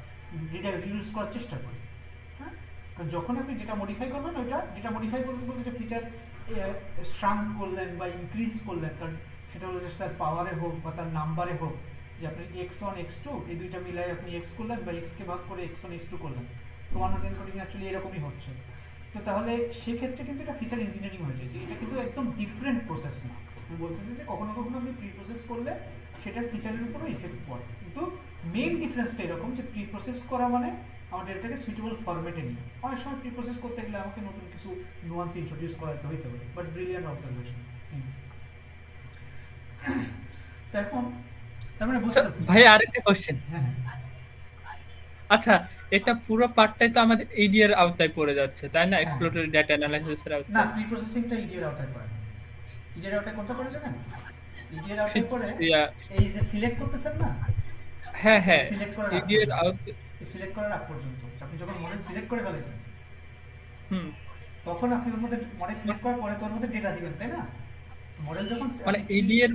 data reduce করার চেষ্টা করি। হ্যাঁ, কারণ যখন আপনি যেটা মডিফাই করবেন, ওইটা যেটা মডিফাই করবেন বলতে যে ফিচার শ্রাঙ্ক করলেন বা ইনক্রিজ করলেন, কারণ সেটা হলো যে তার পাওয়ারে হোক বা তার নাম্বারে হোক, যে আপনি x1 x2 এই দুইটা মিলাই আপনি x করলেন বা x কে ভাগ করে x1 x2 করলেন। তো ওয়ান হট এনকোডিং অ্যাকচুয়ালি এরকমই হচ্ছে। তো তাহলে সেক্ষেত্রে কিন্তু এটা ফিচার ইঞ্জিনিয়ারিং হয়ে যায়, যে এটা কিন্তু একদম ডিফারেন্ট প্রসেস না। আমি বলতেছি যে কখনো কখনো আপনি প্রি প্রসেস করলে সেটার ফিচারের উপরও ইফেক্ট পড়ে, কিন্তু মেইন ডিফারেন্সটা এরকম যে প্রি প্রসেস করা মানে আমাদের এটাকে সুইটেবল ফরম্যাটে নিয়ে। অনেক সময় প্রি প্রসেস করতে গেলে আমাকে নতুন কিছু নুয়ান্স ইন্ট্রোডিউস করাতে হইতে পারে, বাট ব্রিলিয়ান্ট অবজারভেশন। তো এখন তার মানে বুঝতেছি ভাই আরেকটা কোশ্চেন। হ্যাঁ, আচ্ছা, এটা পুরো পার্টটাই তো আমাদের ইডি এর আওতায় পড়ে যাচ্ছে, তাই না? হ্যাঁ। এক্সপ্লোরেটরি ডেটা অ্যানালাইসিস এর না, আওতায়। প্রি প্রসেসিংটা ইডিএর আওতায় পড়ে না। ইডিএর আওতায় কোনটা পড়ে জানেন? ইডিএর আওতায় পড়ে এই যে সিলেক্ট করতেছেন না, হ্যাঁ হ্যাঁ, সিলেক্ট করার আগ ইডি এর পর্যন্ত, আওতায়। এই সিলেক্ট করার আগ পর্যন্ত আপনি যখন মডেল সিলেক্ট করে ফেলেছেন, তখন আপনি ওর মধ্যে মডেল সিলেক্ট করার পরে তোর মধ্যে ডেটা দিবেন, তাই না? মডেল যখন মানে ইডি এর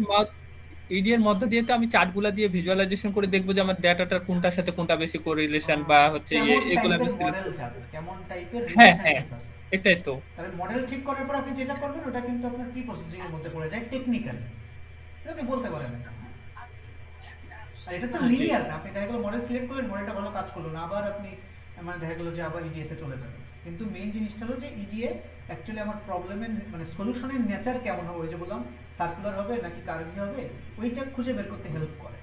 ইডি এর মধ্য দিয়ে তো আমি চার্টগুলা দিয়ে ভিজুয়ালাইজেশন করে দেখবো যে আমার ডেটাটার কোনটার সাথে কোনটা বেশি কোরিলেশন বা হচ্ছে কেমন এগুলো আমি টাইপের সিলেক্ট মডেল চান, কেমন টাইপের হ্যাঁ হ্যাঁ রিলেশনশিপ আছে। এটাই তো। তাহলে মডেল ঠিক করার পর আপনি যেটা করবেন ওটা কিন্তু আপনার প্রি প্রসেসিং এর মধ্যে পড়ে যায় টেকনিক্যালি, এটা আপনি বলতে পারেন এটা। আর এটা তো জি লিনিয়ার না, আপনি দেখা গেলো মডেল সিলেক্ট করলেন, মডেলটা ভালো কাজ করলো না, আবার আপনি মানে দেখা গেলো যে আবার ইডিএ তে চলে যাবেন। কিন্তু মেইন জিনিসটা হলো যে ইডিএ অ্যাকচুয়ালি আমার প্রবলেমের মানে সলিউশনের নেচার কেমন হবে, ওই যে বললাম সার্কুলার হবে নাকি কার্ভি হবে, ওইটা খুঁজে বের করতে হেল্প করে।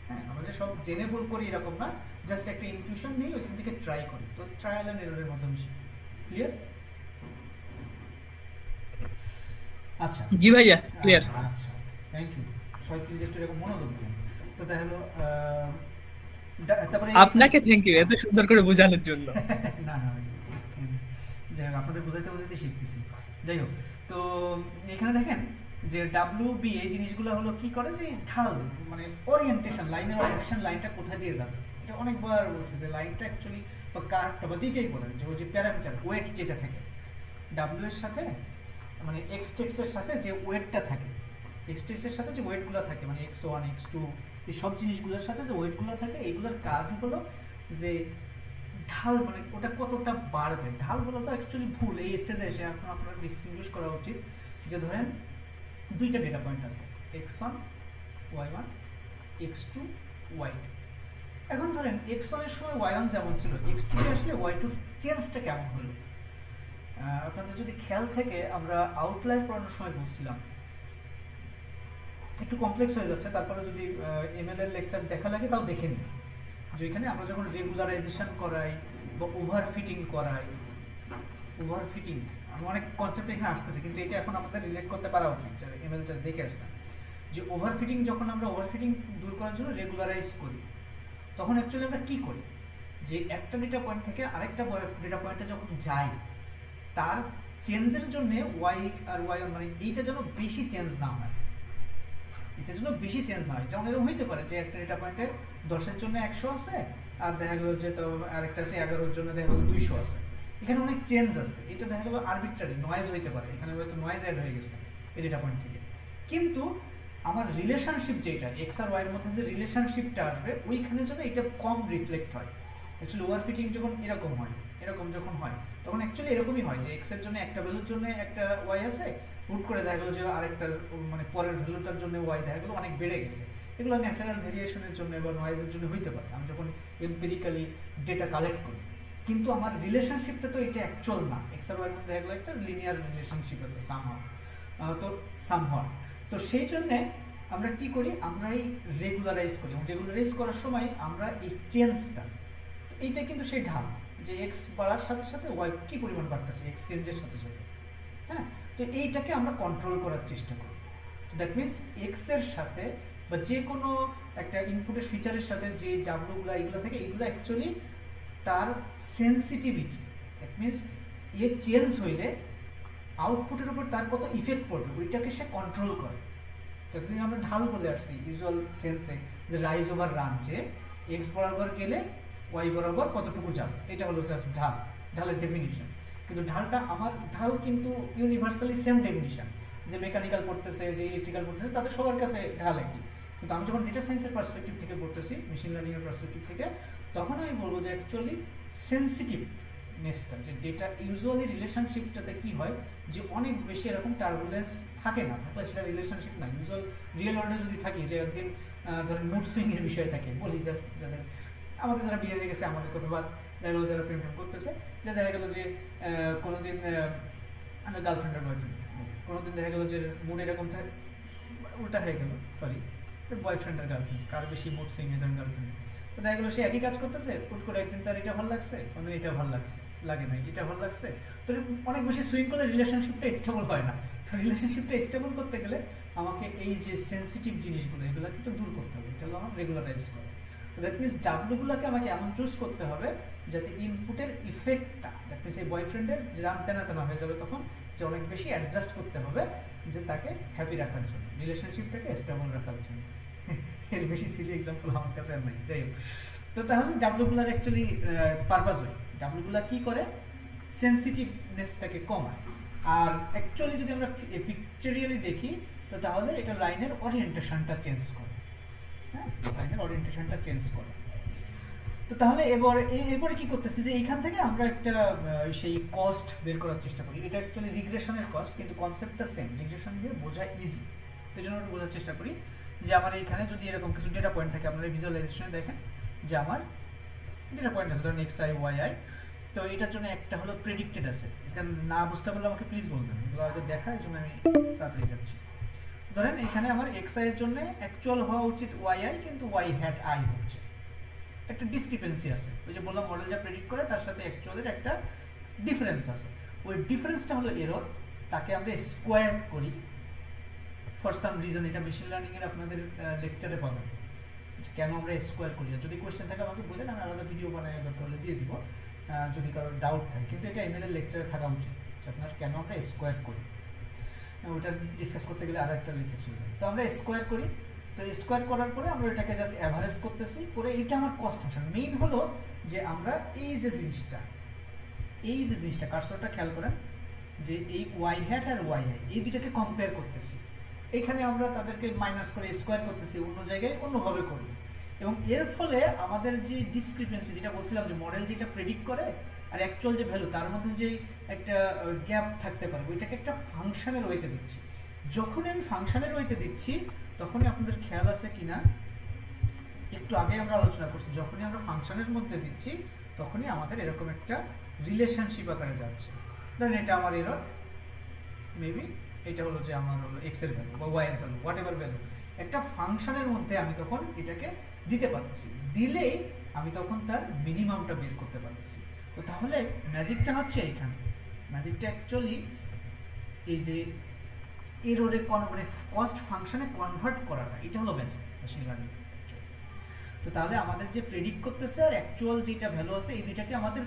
হ্যাঁ, আমরা যে সব জেনে ভুল করি এরকম না, জাস্ট একটা ইনটিউশন নিই, ওইখান থেকে ট্রাই করি, তো ট্রায়াল এন্ড এররের মাধ্যমে শিখি। ক্লিয়ার? আচ্ছা জি ভাইয়া ক্লিয়ার। আচ্ছা আচ্ছা, থ্যাংক ইউ। সবাই প্লিজ একটু এরকম মনোযোগ দিন। তো দেখা হলো তারপরে আপনাকে থ্যাংক ইউ এত সুন্দর করে বোঝানোর জন্য। না না, যাই হোক আপনাদের বোঝাইতে বোঝাইতে শিখতেছি। যাই হোক, তো এখানে দেখেন যে ডাব্লিউ বি এই জিনিসগুলো হলো কি করে, যে ঢাল মানে ওরিয়েন্টেশন, লাইনের ওরিয়েন্টেশন, লাইনটা কোথায় দিয়ে যাবে, এটা অনেকবার বলছে যে লাইনটা অ্যাকচুয়ালি বা কার্ভটা বা যেটাই বলেন, যে ওই যে প্যারামিটার ওয়েট যেটা থাকে ডাব্লিউ এর সাথে, মানে এক্স টেক্সের সাথে যে ওয়েটটা থাকে, এক্স টেক্সের সাথে যে ওয়েটগুলো থাকে, মানে এক্স ওয়ান এক্স টু এই সব জিনিসগুলোর সাথে যে ওয়েটগুলো থাকে, এইগুলোর কাজ হলো যে ঢাল মানে ওটা কতটা বাড়বে। ঢাল বলা তো অ্যাকচুয়ালি ভুল, এই স্টেজে এসে এখন আপনার ডিসটিংগুইশ করা উচিত যে ধরেন দুইটা ডেটা পয়েন্ট আছে, x one y one, x two y two. এখন ধরেন এক্স ওয়ানের সময় ওয়াই ওয়ান যেমন ছিল, এক্স টু আসলে ওয়াই টুর চেঞ্জটা কেমন হলো। আপনাদের যদি খেয়াল থেকে আমরা আউটলাইন পড়ানোর সময় বলছিলাম, একটু কমপ্লেক্স হয়ে যাচ্ছে, তারপরে যদি এমএল এর লেকচার দেখা লাগে তাও দেখে নিন, যে এখানে আমরা যখন রেগুলারাইজেশন করাই বা ওভারফিটিং করাই, ওভারফিটিং আমি অনেক কনসেপ্ট এখানে আসতেছে, কিন্তু এটা এখন আমাদের রিলেট করতে পারা উচিত, যারা এমএল যারা দেখে আসছেন, যে ওভারফিটিং যখন আমরা ওভারফিটিং দূর করার জন্য রেগুলারাইজ করি, তখন অ্যাকচুয়ালি আমরা কি করি, যে একটা ডেটা পয়েন্ট থেকে আরেকটা ডেটা পয়েন্টে যখন যাই, তার চেঞ্জের জন্য ওয়াই আর ওয়াই মানে এইটা যেন বেশি চেঞ্জ না হয়, এটার জন্য বেশি চেঞ্জ না হয়। যেমন এরকম হইতে পারে যে একটা ডেটা পয়েন্টে 10-এর জন্য 100 আছে, আর দেখা গেল যে তো আরেকটা আছে 11-এর জন্য দেখা গেল 200 আছে, এখানে অনেক চেঞ্জ আছে, এটা দেখা গেল আরবিট্রারি নয়েজ হইতে পারে, এখানে হয়তো নয়েজ অ্যাড হয়ে গেছে এই ডেটা পয়েন্ট থেকে। কিন্তু আমার রিলেশনশিপ যেটা এক্স আর ওয়াই এর মধ্যে যে রিলেশনশিপটা আসবে, ওইখানে যেন এটা কম রিফ্লেক্ট হয়। অ্যাকচুয়ালি ওভারফিটিং যখন এরকম হয়, এরকম যখন হয়, তখন অ্যাকচুয়ালি এরকমই হয় যে এক্স এর জন্য একটা ভ্যালুর জন্য একটা ওয়াই আছে, হুট করে দেখা গেলো যে আরেকটা মানে পরের ভ্যালুটার জন্য ওয়াই দেখা গেলো অনেক বেড়ে গেছে। এগুলো ন্যাচারাল ভেরিয়েশনের জন্য বা নয়েজের জন্য হইতে পারে, আমি যখন এম্পিরিক্যালি ডেটা কালেক্ট করি। কিন্তু আমার রিলেশনশিপটা তো এটা অ্যাকচুয়াল না, এক্স আর ওয়াই এর মধ্যে দেখা গেলো একটা লিনিয়ার রিলেশনশিপ আছে সামহাউ, তো সামহাউ। তো সেই জন্যে আমরা কি করি, আমরা এই রেগুলারাইজ করি, এবং রেগুলারাইজ করার সময় আমরা এই চেঞ্জটা, এইটা কিন্তু সেই ঢাল, যে এক্স বাড়ার সাথে সাথে ওয়াই কি পরিমাণ বাড়তেছে এক্স চেঞ্জের সাথে সাথে। হ্যাঁ, তো এইটাকে আমরা কন্ট্রোল করার চেষ্টা করি। দ্যাট মিনস এক্স এর সাথে বা যে কোনো একটা ইনপুটের ফিচারের সাথে যে ডাব্লুগুলো এগুলো থাকে, এগুলো অ্যাকচুয়ালি তার sensitivity, that means a change হইলে আউটপুটের উপর তার কত ইফেক্ট পড়বে ওইটাকে সে কন্ট্রোল করে। ততদিন আমরা ঢাল বলে আসছি ইউজুয়াল সেন্সে, যে রাইজ ওভার রান, যে এক্স বরাবর গেলে ওয়াই বরাবর কতটুকু যাবে, এটা হলো জাস্ট ঢাল, ঢালের ডেফিনিশন। কিন্তু ঢালটা আমার ঢাল কিন্তু ইউনিভার্সালি সেম ডেফিনিশন, যে মেকানিক্যাল পড়তেছে যে ইলেকট্রিক্যাল পড়তেছে তাদের সবার কাছে ঢাল একই। কিন্তু আমি যখন ডেটা সায়েন্সের পার্সপেক্টিভ থেকে পড়তেছি, মেশিন লার্নিং এর পার্সপেক্টিভ থেকে, তখন আমি বলবো যে অ্যাকচুয়ালি সেন্সিটিভনেসটা, যে ডেটা ইউজুয়ালি রিলেশনশিপটাতে কি হয়, যে অনেক বেশি এরকম টার্বুলেন্স থাকে না, থাকলে সেটা রিলেশনশিপ না। ইউজুয়াল রিয়েল ওয়ার্ল্ডে যদি থাকি, যে একদিন ধরেন মুড সুইং এর বিষয় থাকে, বলি জাস্ট যাদের আমাদের যারা বিয়ে হয়ে গেছে, আমাদের কথা বাদ, দেখা গেলো যারা প্রেম করতেছে, যে দেখা গেলো যে কোনোদিন আমার গার্লফ্রেন্ড আর বয়ফ্রেন্ড, কোনোদিন দেখা গেলো যে মুড এরকম থাকে, উল্টা হয়ে গেল, সরি, বয়ফ্রেন্ড আর গার্লফ্রেন্ড, কার বেশি মুড সুইং এ, ধরেন গার্লফ্রেন্ড, তো দেখা গেলো সে একই কাজ করতেছে, হুট করে একদিন তার এটা ভালো লাগছে, কোনদিন এটা ভালো লাগছে, লাগে না এটা ভালো লাগছে, তো অনেক বেশি সুইং করলে রিলেশনশিপটা স্টেবল হয় না। তো রিলেশনশিপটা স্টেবল করতে গেলে আমাকে এই যে সেন্সিটিভ জিনিসগুলো এগুলো একটু দূর করতে হবে, এটা হলো আমার রেগুলারাইজ করা। তো দ্যাট মিনস ডাব্লুগুলোকে আমাকে এমন চুজ করতে হবে যাতে ইনপুটের ইফেক্টটা, দ্যাট মিনস এই বয়ফ্রেন্ডের জানতে না তেনা হয়ে যাবে তখন, যে অনেক বেশি অ্যাডজাস্ট করতে হবে যে তাকে হ্যাপি রাখার জন্য, রিলেশনশিপটাকে স্টেবল রাখার জন্য। এর বেশি সিলি এক্সাম্পল আমার কাছে আর নাই। যাই হোক, তো তাহলে ডাব্লুগুলার অ্যাকচুয়ালি পারপাস হয়, ডাব্লুগুলা কি করে, সেন্সিটিভনেসটাকে কমায়। আর অ্যাকচুয়ালি যদি আমরা পিকচারিয়ালি দেখি, তো তাহলে এটা লাইনের ওরিয়েন্টেশনটা চেঞ্জ করে, হ্যাঁ, লাইনের ওরিয়েন্টেশনটা চেঞ্জ করে। তো তাহলে এরপরে কি করতেছি যে এইখান থেকে আমরা একটা সেই কস্ট বের করার চেষ্টা করি। এটা অ্যাকচুয়ালি রিগ্রেশনের কস্ট, কিন্তু কনসেপ্টটা সেম, রিগ্রেশন দিয়ে বোঝা ইজি। তো এই জন্য আমরা বোঝার চেষ্টা করি যে আমার এইখানে যদি এরকম কিছু ডেটা পয়েন্ট থাকে, আপনারা ভিজুয়ালাইজেশনে দেখেন যে আমার ডেটা পয়েন্ট আছে, ধরুন এক্স আই ওয়াই আই। তো এটার জন্য একটা হলো প্রেডিক্টেড আছে, এটা না বুঝতে পারলে আমাকে প্লিজ বলবেন, এগুলো আগে দেখা, এই জন্য আমি তাড়াতাড়ি যাচ্ছি। ধরেন এখানে আমার এক্স আই এর জন্য অ্যাকচুয়াল হওয়া উচিত ওয়াই আই, কিন্তু ওয়াই হ্যাট আই হচ্ছে, একটা ডিসক্রিপেন্সি আছে। ওই যে বললাম মডেল যা প্রেডিক্ট করে তার সাথে অ্যাকচুয়ালের একটা ডিফারেন্স আছে, ওই ডিফারেন্সটা হলো এরর, তাকে আমরা স্কোয়ার করি ফর সাম রিজন। এটা মেশিন লার্নিং এর আপনাদের লেকচারে পাবেন কেন আমরা স্কোয়ার করি। আর যদি কোয়েশ্চেন থাকে আমাকে বলেন, আমি আলাদা ভিডিও বানায় দরকার হলে দিয়ে দিব যদি কারোর ডাউট থাকে, কিন্তু এটা এমএল এর লেকচারে থাকা উচিত যে আপনার কেন আমরা স্কোয়ার করি। ওটা ডিসকাস করতে গেলে আরো একটা লেকচার চলে যাবে। তো আমরা স্কোয়ার করি, তো স্কোয়ার করার পরে আমরা এটাকে জাস্ট অ্যাভারেজ করতেছি করে, এটা আমার কস্ট ফাংশন। মেইন হলো যে আমরা এই যে জিনিসটা কার্সরটা খেয়াল করেন যে এই ওয়াই হ্যাট আর ওয়াই আই এই দুটাকে কম্পেয়ার করতেছি। এখানে আমরা তাদেরকে মাইনাস করে স্কোয়ার করতেছি, অন্য জায়গায় অন্যভাবে করি, এবং এর ফলে আমাদের যে ডিসক্রিপেন্সি, যেটা বলছিলাম যে মডেল যেটা প্রেডিক্ট করে আর অ্যাকচুয়াল যে ভ্যালু, তার মধ্যে যে একটা গ্যাপ থাকতে পারে, ওইটাকে একটা ফাংশনের ওয়েতে দিচ্ছি। যখনই আমি ফাংশনের ওয়েতে দিচ্ছি, তখনই আপনাদের খেয়াল আছে কিনা, একটু আগে আমরা আলোচনা করছি, যখনই আমরা ফাংশনের মধ্যে দিচ্ছি তখনই আমাদের এরকম একটা রিলেশনশিপ আকারে যাচ্ছে। ধরেন এটা আমার এরর, মেবি এটা হলো যে আমার হলো এক্স এর ভ্যালু বা ওয়াই এর ভ্যালু, হোয়াট এভার ভ্যালু, একটা ফাংশনের মধ্যে আমি তখন এটাকে দিতে পারতেছি, দিলেই আমি তখন তার মিনিমামটা বের করতে পারতেছি। তো তাহলে ম্যাজিকটা হচ্ছে এখানে, ম্যাজিকটা অ্যাকচুয়ালি এই যে এররে মানে কস্ট ফাংশনে কনভার্ট করাটা, এটা হলো ম্যাজিক মেশিন লার্নিং। তো তাহলে আমাদের যে প্রেডিক্ট করতেছে আর অ্যাকচুয়াল যেটা ভ্যালু আছে, এই দুইটাকে আমাদের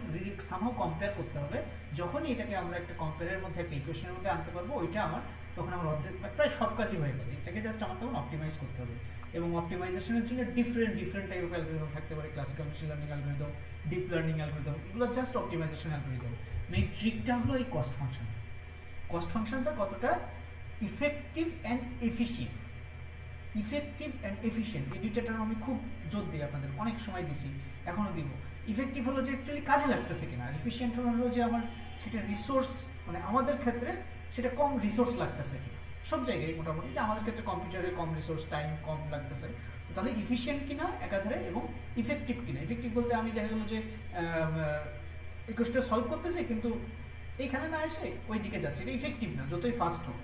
সামহাও কম্পেয়ার করতে হবে। যখনই এটাকে আমরা একটা কম্পেয়ারের মধ্যে, একটা ইকুয়েশনের মধ্যে আনতে পারবো, ওইটা আমার তখন আমার অর্ধেক প্রায় সব কাজই হয়ে গেল। এটাকে জাস্ট আমার তখন অপটিমাইজ করতে হবে, এবং অপটিমাইজেশনের জন্য ডিফারেন্ট টাইপ অফ অ্যালগরিদম থাকতে পারে, classical machine learning algorithm, deep learning algorithm, এগুলো জাস্ট অপটিমাইজেশন অ্যালগরিদম। মেইন ট্রিকটা হলো এই কস্ট ফাংশন। কস্ট ফাংশনটা কতটা effective and efficient, effective and efficient, এই দুইটা টার্ম আমি খুব জোর দিই, আপনাদের অনেক সময় দিছি, এখনো দিব। ইফেক্টিভ হলো যে অ্যাকচুয়ালি কাজে লাগতেছে কিনা, আর এফিশিয়েন্ট হলো যে আমার সেটা রিসোর্স, মানে আমাদের ক্ষেত্রে সেটা কম রিসোর্স লাগতেছে কিনা, সব জায়গায় মোটামুটি, যে আমাদের ক্ষেত্রে কম্পিউটারে কম রিসোর্স, টাইম কম লাগতেছে। তো তাহলে ইফিশিয়েন্ট কিনা একাধারে, এবং ইফেক্টিভ কিনা। ইফেক্টিভ বলতে আমি দেখা গেলো যে ইকুয়েশনটা সলভ করতেছি কিন্তু এইখানে না এসে ওই দিকে যাচ্ছে, এটা ইফেক্টিভ না যতই ফাস্ট হোক।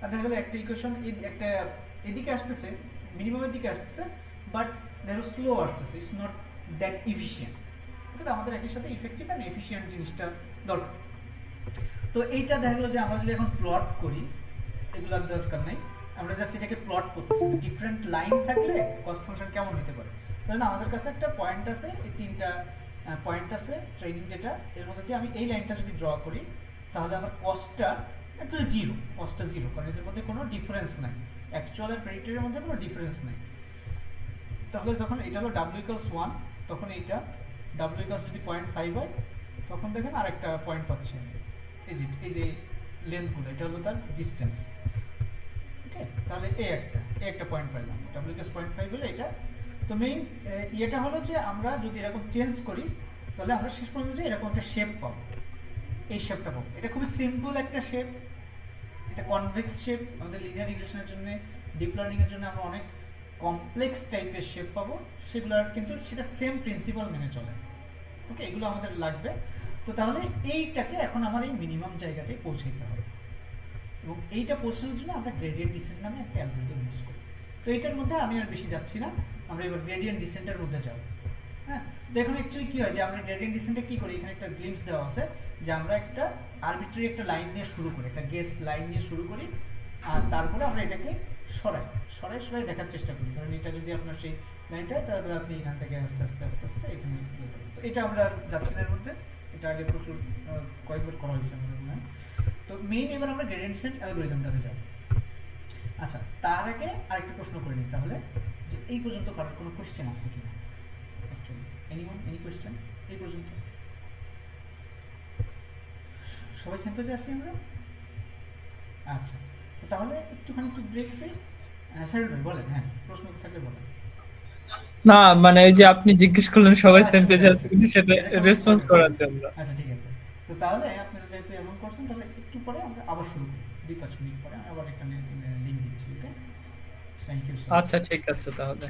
আর দেখা গেলো একটা ইকুয়েশন একটা এদিকে আসতেছে, মিনিমামের দিকে আসতেছে, বাট দেখো স্লো আসতেছে, ইটস নট দ্যাট এফিশিয়েন্ট। কিন্তু আমাদের একই সাথে ইফেক্টিভ অ্যান্ড এফিশিয়েন্ট জিনিসটা দরকার। তো এইটা দেখা গেলো যে আমরা যদি এখন প্লট করি, এগুলোর দরকার নেই, আমরা জাস্ট এটাকে প্লট করতেছি যে ডিফারেন্ট লাইন থাকলে কস্ট ফাংশন কেমন হতে পারে। ধরেন আমাদের কাছে একটা পয়েন্ট আছে, এই তিনটা পয়েন্ট আছে ট্রেনিং ডেটা, এর মধ্যে দিয়ে আমি এই লাইনটা যদি ড্র করি, তাহলে আমার কস্টটা একচুয়ালি জিরো, কস্টটা জিরো, কারণ এদের মধ্যে কোনো ডিফারেন্স নাই, অ্যাকচুয়াল আর প্রেডিক্টেডের মধ্যে কোনো ডিফারেন্স নেই। তাহলে যখন এটা হলো w=1, তখন এইটা w যদি 0.5 হয়, তখন দেখেন আরেকটা পয়েন্ট পাচ্ছে, এই যে লেন্থগুলো, এটা হলো তার ডিস্টেন্স। ওকে, তাহলে এই একটা পয়েন্ট পাইলাম, w=0.5 হলে এটা। তো মেইন ইয়েটা হলো যে আমরা যদি এরকম চেঞ্জ করি, তাহলে আমরা শেষ পর্যন্ত যে এরকম একটা শেপ পাবো, এই শেপটা পাবো। এটা খুবই সিম্পল একটা শেপ, এটা কনভেক্স শেপ। আমাদের লিনিয়ার রিগ্রেশনের জন্য, ডিপ লার্নিং এর জন্য আমরা অনেক কমপ্লেক্স টাইপের শেপ পাবো, সেগুলো কিন্তু সেটা সেম প্রিন্সিপাল মেনে চলে। ওকে, এগুলো আমাদের লাগবে। তো তাহলে এইটাকে এখন আমার এই মিনিমাম জায়গাটায় পৌঁছাইতে হবে, এবং এইটা পৌঁছানোর জন্য আমরা গ্রেডিয়েন্ট ডিসেন্ট নামে একটা অ্যালগরিদম ইউজ করি। তো এইটার মধ্যে আমি আর বেশি যাচ্ছি না, আমরা এবার গ্রেডিয়েন্ট ডিসেন্টের মধ্যে যাব। হ্যাঁ, তো এখন অ্যাকচুয়ালি কি হয় যে আমরা গ্রেডিয়েন্ট ডিসেন্টে কি করি, এখানে একটা গ্লিম্পস দেওয়া আছে যে আমরা একটা আরবিট্রারি একটা লাইন নিয়ে শুরু করি, একটা গেস লাইন নিয়ে শুরু করি, আর তারপরে আমরা এটাকে সরাই দেখার চেষ্টা করি। ধরেন এটা যদি আপনার সেই লাইনটা, তাহলে আপনি এখান থেকে আস্তে আস্তে এখানে ইয়ে করেন। তো এটা আমরা যাচ্ছি না এর মধ্যে, এটা আগে প্রচুর কয়েকবার করা হয়েছে আমাদের মনে হয়। তো মেইন এবার আমরা গ্রেডিয়েন্ট ডিসেন্ট অ্যালগরিদমটাতে যাব। আচ্ছা, তার আগে আরেকটা প্রশ্ন করে নিই তাহলে, যে এই পর্যন্ত কারোর কোনো কোয়েশ্চেন আছে কিনা, অ্যাকচুয়ালি এনি কোয়েশ্চেন এই পর্যন্ত? সবাই সেম পেজে আছি আমরা? আচ্ছা, তাহলে একটুখানি একটু ব্রেক দিই। স্যার বলেন, হ্যাঁ প্রশ্ন থাকলে বলেন। না মানে এই যে আপনি জিজ্ঞেস করলেন সবাই আচ্ছা, সেম আচ্ছা, পেজে আছে আচ্ছা। কিনা সেটা এটা comment রেসপন্স করবেন, করার ঠিক আছে। জন্য। আচ্ছা ঠিক আছে। তো তাহলে আপনারা যেহেতু এমন করছেন তাহলে একটু পরে আমরা আবার শুরু করি। 2-5 মিনিট পরে আমি আবার এখানে লিংক দিচ্ছি। Okay? Thank you so much. আচ্ছা ঠিক আছে তাহলে।